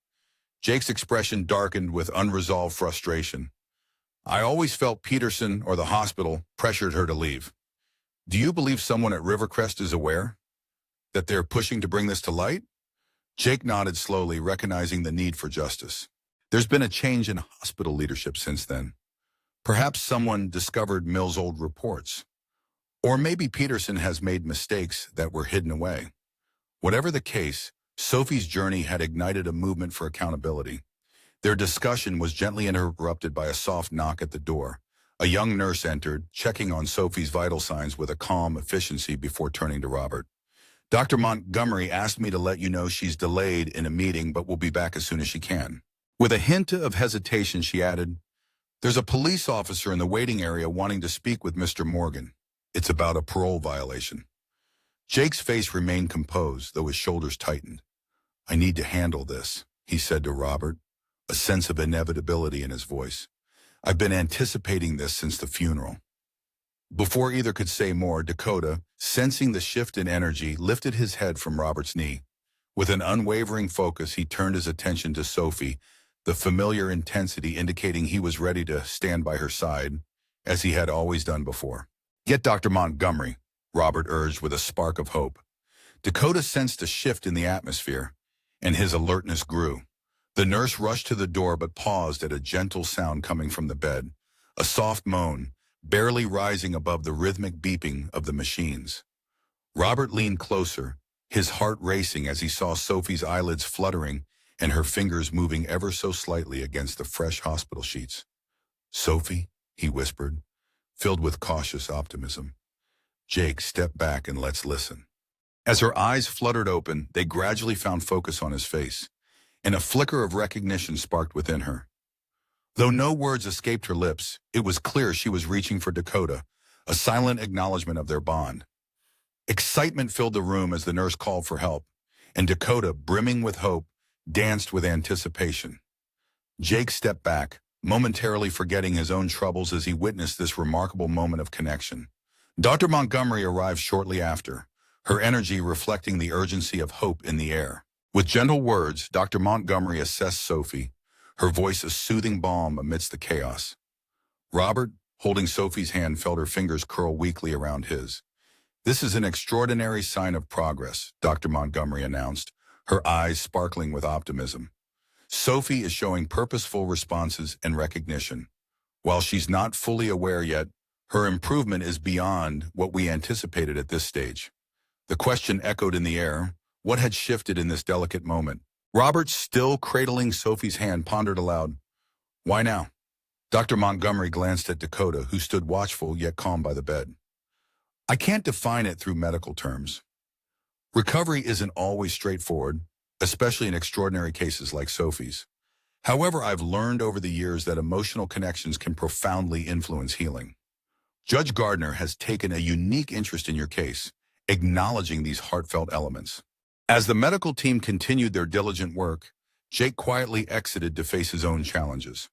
Jake's expression darkened with unresolved frustration. I always felt Peterson or the hospital pressured her to leave. Do you believe someone at Rivercrest is aware that they're pushing to bring this to light? Jake nodded slowly, recognizing the need for justice. There's been a change in hospital leadership since then. Perhaps someone discovered Mill's old reports. Or maybe Peterson has made mistakes that were hidden away. Whatever the case, Sophie's journey had ignited a movement for accountability. Their discussion was gently interrupted by a soft knock at the door. A young nurse entered, checking on Sophie's vital signs with a calm efficiency before turning to Robert. Dr. Montgomery asked me to let you know she's delayed in a meeting but will be back as soon as she can. With a hint of hesitation, she added, There's a police officer in the waiting area wanting to speak with Mr. Morgan. It's about a parole violation. Jake's face remained composed, though his shoulders tightened. I need to handle this, he said to Robert, a sense of inevitability in his voice. I've been anticipating this since the funeral. Before either could say more, Dakota, sensing the shift in energy, lifted his head from Robert's knee. With an unwavering focus, he turned his attention to Sophie, the familiar intensity indicating he was ready to stand by her side, as he had always done before. Get Dr. Montgomery, Robert urged with a spark of hope. Dakota sensed a shift in the atmosphere, and his alertness grew. The nurse rushed to the door but paused at a gentle sound coming from the bed, a soft moan, barely rising above the rhythmic beeping of the machines. Robert leaned closer, his heart racing as he saw Sophie's eyelids fluttering and her fingers moving ever so slightly against the fresh hospital sheets. Sophie, he whispered, filled with cautious optimism. Jake, step back and let's listen. As her eyes fluttered open, they gradually found focus on his face, and a flicker of recognition sparked within her. Though no words escaped her lips, it was clear she was reaching for Dakota, a silent acknowledgement of their bond. Excitement filled the room as the nurse called for help, and Dakota, brimming with hope, danced with anticipation. Jake stepped back, momentarily forgetting his own troubles as he witnessed this remarkable moment of connection. Dr. Montgomery arrived shortly after, her energy reflecting the urgency of hope in the air. With gentle words, Dr. Montgomery assessed Sophie, her voice a soothing balm amidst the chaos. Robert, holding Sophie's hand, felt her fingers curl weakly around his. This is an extraordinary sign of progress, Dr. Montgomery announced, her eyes sparkling with optimism. Sophie is showing purposeful responses and recognition. While she's not fully aware yet, her improvement is beyond what we anticipated at this stage. The question echoed in the air. What had shifted in this delicate moment? Robert, still cradling Sophie's hand, pondered aloud. Why now? Dr. Montgomery glanced at Dakota, who stood watchful yet calm by the bed. I can't define it through medical terms. Recovery isn't always straightforward, especially in extraordinary cases like Sophie's. However, I've learned over the years that emotional connections can profoundly influence healing. Judge Gardner has taken a unique interest in your case, acknowledging these heartfelt elements. As the medical team continued their diligent work, Jake quietly exited to face his own challenges.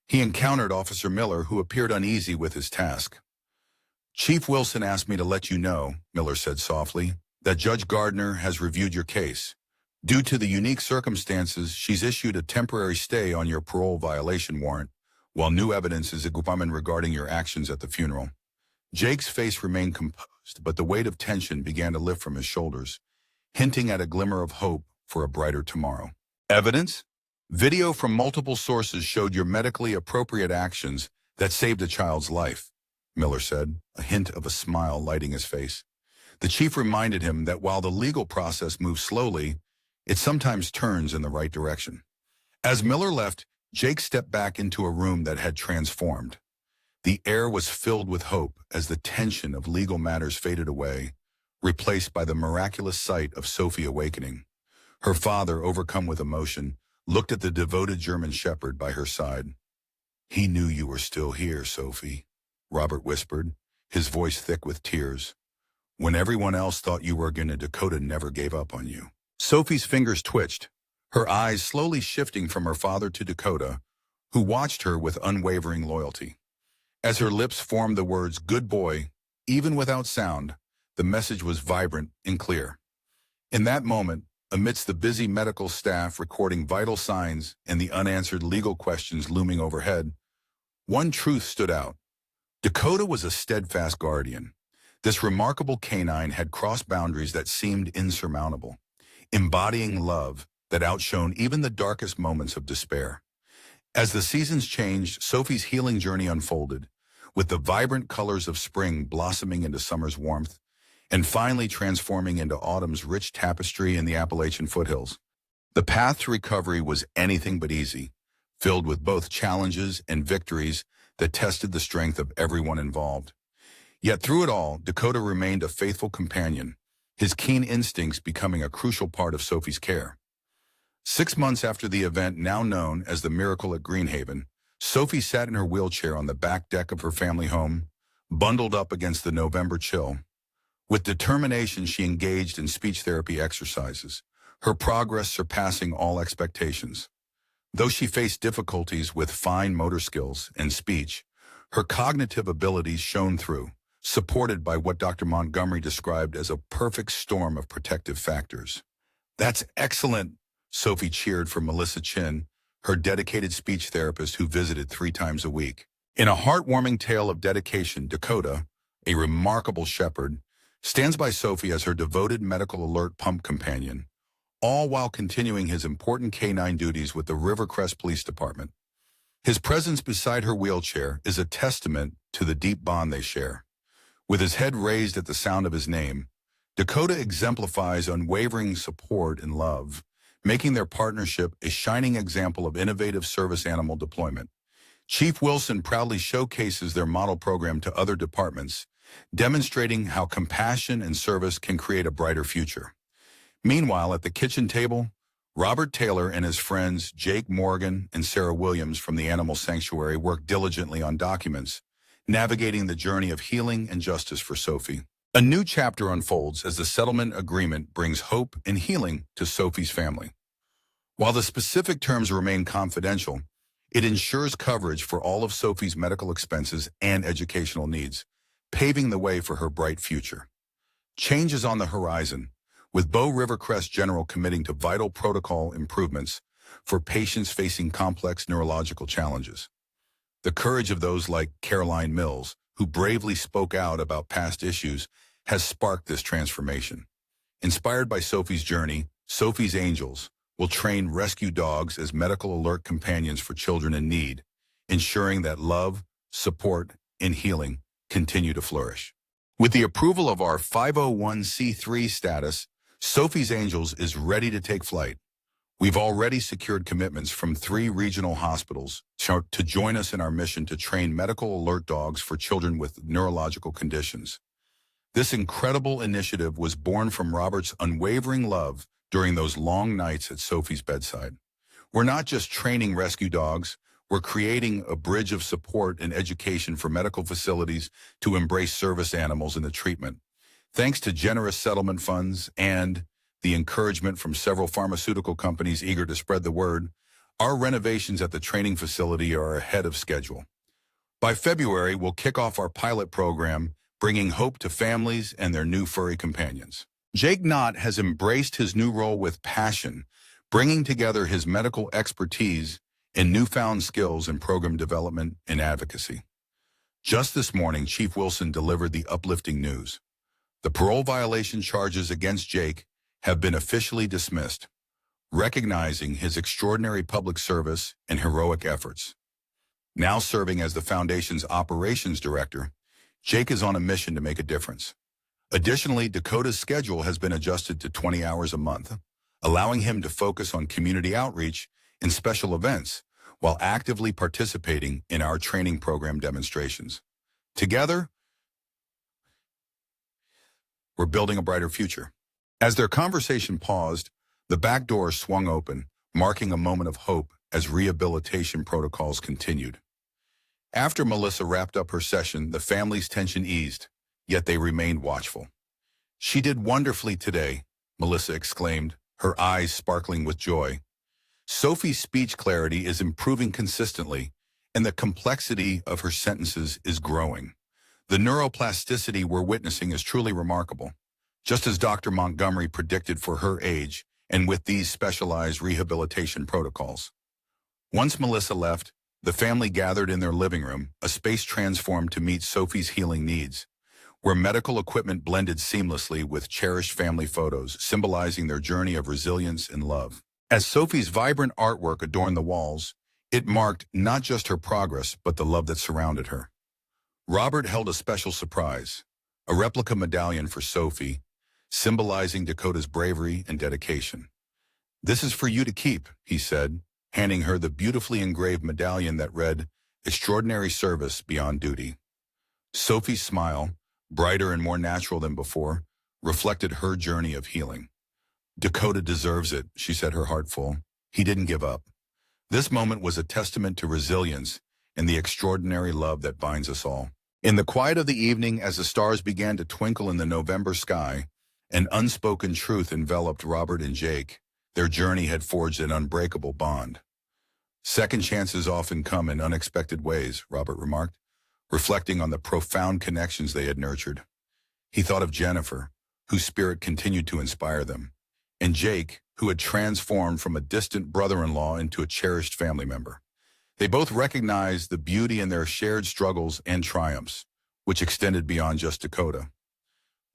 He encountered Officer Miller, who appeared uneasy with his task. Chief Wilson asked me to let you know, Miller said softly, that Judge Gardner has reviewed your case. Due to the unique circumstances, she's issued a temporary stay on your parole violation warrant, while new evidence is examined regarding your actions at the funeral. Jake's face remained composed, but the weight of tension began to lift from his shoulders, hinting at a glimmer of hope for a brighter tomorrow. Evidence? Video from multiple sources showed your medically appropriate actions that saved a child's life, Miller said, a hint of a smile lighting his face. The chief reminded him that while the legal process moves slowly, it sometimes turns in the right direction. As Miller left, Jake stepped back into a room that had transformed. The air was filled with hope as the tension of legal matters faded away, replaced by the miraculous sight of Sophie awakening. Her father, overcome with emotion, looked at the devoted German shepherd by her side. "He knew you were still here, Sophie," Robert whispered, his voice thick with tears. "When everyone else thought you were gonna, Dakota never gave up on you." Sophie's fingers twitched, her eyes slowly shifting from her father to Dakota, who watched her with unwavering loyalty. As her lips formed the words, "good boy," even without sound, the message was vibrant and clear. In that moment, amidst the busy medical staff recording vital signs and the unanswered legal questions looming overhead, one truth stood out. Dakota was a steadfast guardian. This remarkable canine had crossed boundaries that seemed insurmountable, embodying love that outshone even the darkest moments of despair. As the seasons changed, Sophie's healing journey unfolded, with the vibrant colors of spring blossoming into summer's warmth, and finally transforming into autumn's rich tapestry in the Appalachian foothills. The path to recovery was anything but easy, filled with both challenges and victories that tested the strength of everyone involved. Yet through it all, Dakota remained a faithful companion, his keen instincts becoming a crucial part of Sophie's care. 6 months after the event now known as the Miracle at Greenhaven, Sophie sat in her wheelchair on the back deck of her family home, bundled up against the November chill. With determination, she engaged in speech therapy exercises, her progress surpassing all expectations. Though she faced difficulties with fine motor skills and speech, her cognitive abilities shone through, supported by what Dr. Montgomery described as a perfect storm of protective factors. "That's excellent," Sophie cheered for Melissa Chin, her dedicated speech therapist who visited 3 times a week. In a heartwarming tale of dedication, Dakota, a remarkable shepherd, stands by Sophie as her devoted medical alert pump companion, all while continuing his important canine duties with the Rivercrest Police Department. His presence beside her wheelchair is a testament to the deep bond they share. With his head raised at the sound of his name, Dakota exemplifies unwavering support and love, making their partnership a shining example of innovative service animal deployment. Chief Wilson proudly showcases their model program to other departments, demonstrating how compassion and service can create a brighter future. Meanwhile, at the kitchen table, Robert Taylor and his friends Jake Morgan and Sarah Williams from the Animal Sanctuary work diligently on documents, navigating the journey of healing and justice for Sophie. A new chapter unfolds as the settlement agreement brings hope and healing to Sophie's family. While the specific terms remain confidential, it ensures coverage for all of Sophie's medical expenses and educational needs, paving the way for her bright future. Change is on the horizon, with Bow Rivercrest General committing to vital protocol improvements for patients facing complex neurological challenges. The courage of those like Caroline Mills, who bravely spoke out about past issues, has sparked this transformation. Inspired by Sophie's journey, Sophie's Angels will train rescue dogs as medical alert companions for children in need, ensuring that love, support, and healing continue to flourish. With the approval of our 501c3 status, Sophie's Angels is ready to take flight. We've already secured commitments from 3 regional hospitals to join us in our mission to train medical alert dogs for children with neurological conditions. This incredible initiative was born from Robert's unwavering love during those long nights at Sophie's bedside. We're not just training rescue dogs, we're creating a bridge of support and education for medical facilities to embrace service animals in the treatment. Thanks to generous settlement funds and the encouragement from several pharmaceutical companies eager to spread the word, our renovations at the training facility are ahead of schedule. By February, we'll kick off our pilot program, bringing hope to families and their new furry companions. Jake Knott has embraced his new role with passion, bringing together his medical expertise and newfound skills in program development and advocacy. Just this morning, Chief Wilson delivered the uplifting news. The parole violation charges against Jake have been officially dismissed, recognizing his extraordinary public service and heroic efforts. Now serving as the Foundation's operations director, Jake is on a mission to make a difference. Additionally, Dakota's schedule has been adjusted to 20 hours a month, allowing him to focus on community outreach and special events while actively participating in our training program demonstrations. Together, we're building a brighter future. As their conversation paused, the back door swung open, marking a moment of hope as rehabilitation protocols continued. After Melissa wrapped up her session, the family's tension eased, yet they remained watchful. "She did wonderfully today," Melissa exclaimed, her eyes sparkling with joy. "Sophie's speech clarity is improving consistently, and the complexity of her sentences is growing. The neuroplasticity we're witnessing is truly remarkable, just as Dr. Montgomery predicted for her age and with these specialized rehabilitation protocols." Once Melissa left, the family gathered in their living room, a space transformed to meet Sophie's healing needs, where medical equipment blended seamlessly with cherished family photos, symbolizing their journey of resilience and love. As Sophie's vibrant artwork adorned the walls, it marked not just her progress, but the love that surrounded her. Robert held a special surprise, a replica medallion for Sophie, symbolizing Dakota's bravery and dedication. "This is for you to keep," he said, handing her the beautifully engraved medallion that read, "Extraordinary Service Beyond Duty." Sophie's smile, brighter and more natural than before, reflected her journey of healing. "Dakota deserves it," she said, her heart full. "He didn't give up." This moment was a testament to resilience and the extraordinary love that binds us all. In the quiet of the evening, as the stars began to twinkle in the November sky, an unspoken truth enveloped Robert and Jake. Their journey had forged an unbreakable bond. "Second chances often come in unexpected ways," Robert remarked, reflecting on the profound connections they had nurtured. He thought of Jennifer, whose spirit continued to inspire them, and Jake, who had transformed from a distant brother-in-law into a cherished family member. They both recognized the beauty in their shared struggles and triumphs, which extended beyond just Dakota.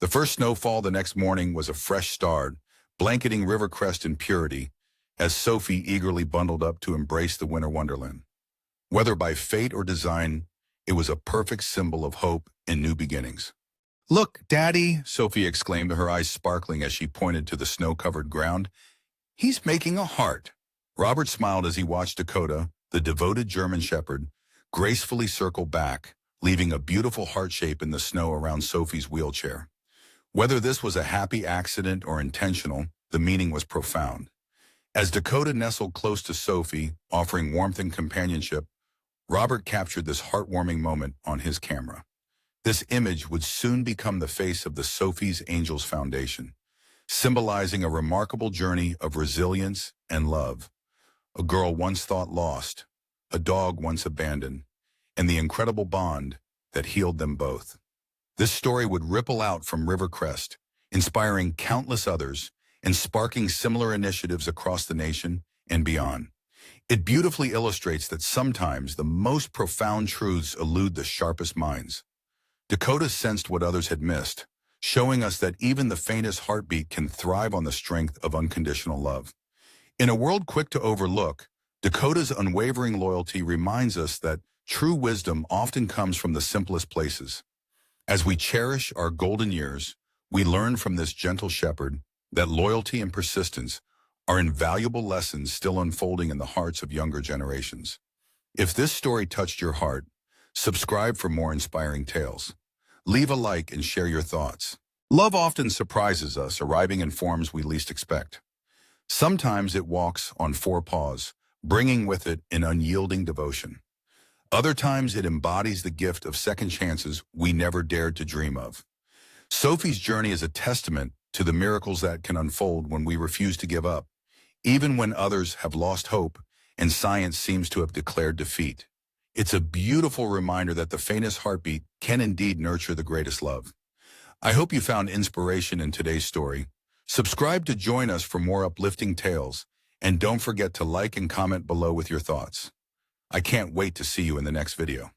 The first snowfall the next morning was a fresh start, blanketing Rivercrest in purity, as Sophie eagerly bundled up to embrace the winter wonderland. Whether by fate or design, it was a perfect symbol of hope and new beginnings. "Look, Daddy," Sophie exclaimed, her eyes sparkling as she pointed to the snow-covered ground. "He's making a heart." Robert smiled as he watched Dakota, the devoted German shepherd, gracefully circle back, leaving a beautiful heart shape in the snow around Sophie's wheelchair. Whether this was a happy accident or intentional, the meaning was profound. As Dakota nestled close to Sophie, offering warmth and companionship, Robert captured this heartwarming moment on his camera. This image would soon become the face of the Sophie's Angels Foundation, symbolizing a remarkable journey of resilience and love. A girl once thought lost, a dog once abandoned, and the incredible bond that healed them both. This story would ripple out from Rivercrest, inspiring countless others and sparking similar initiatives across the nation and beyond. It beautifully illustrates that sometimes the most profound truths elude the sharpest minds. Dakota sensed what others had missed, showing us that even the faintest heartbeat can thrive on the strength of unconditional love. In a world quick to overlook, Dakota's unwavering loyalty reminds us that true wisdom often comes from the simplest places. As we cherish our golden years, we learn from this gentle shepherd that loyalty and persistence are invaluable lessons still unfolding in the hearts of younger generations. If this story touched your heart, subscribe for more inspiring tales. Leave a like and share your thoughts. Love often surprises us, arriving in forms we least expect. Sometimes it walks on four paws, bringing with it an unyielding devotion. Other times it embodies the gift of second chances we never dared to dream of. Sophie's journey is a testament to the miracles that can unfold when we refuse to give up, even when others have lost hope and science seems to have declared defeat. It's a beautiful reminder that the faintest heartbeat can indeed nurture the greatest love. I hope you found inspiration in today's story. Subscribe to join us for more uplifting tales, and don't forget to like and comment below with your thoughts. I can't wait to see you in the next video.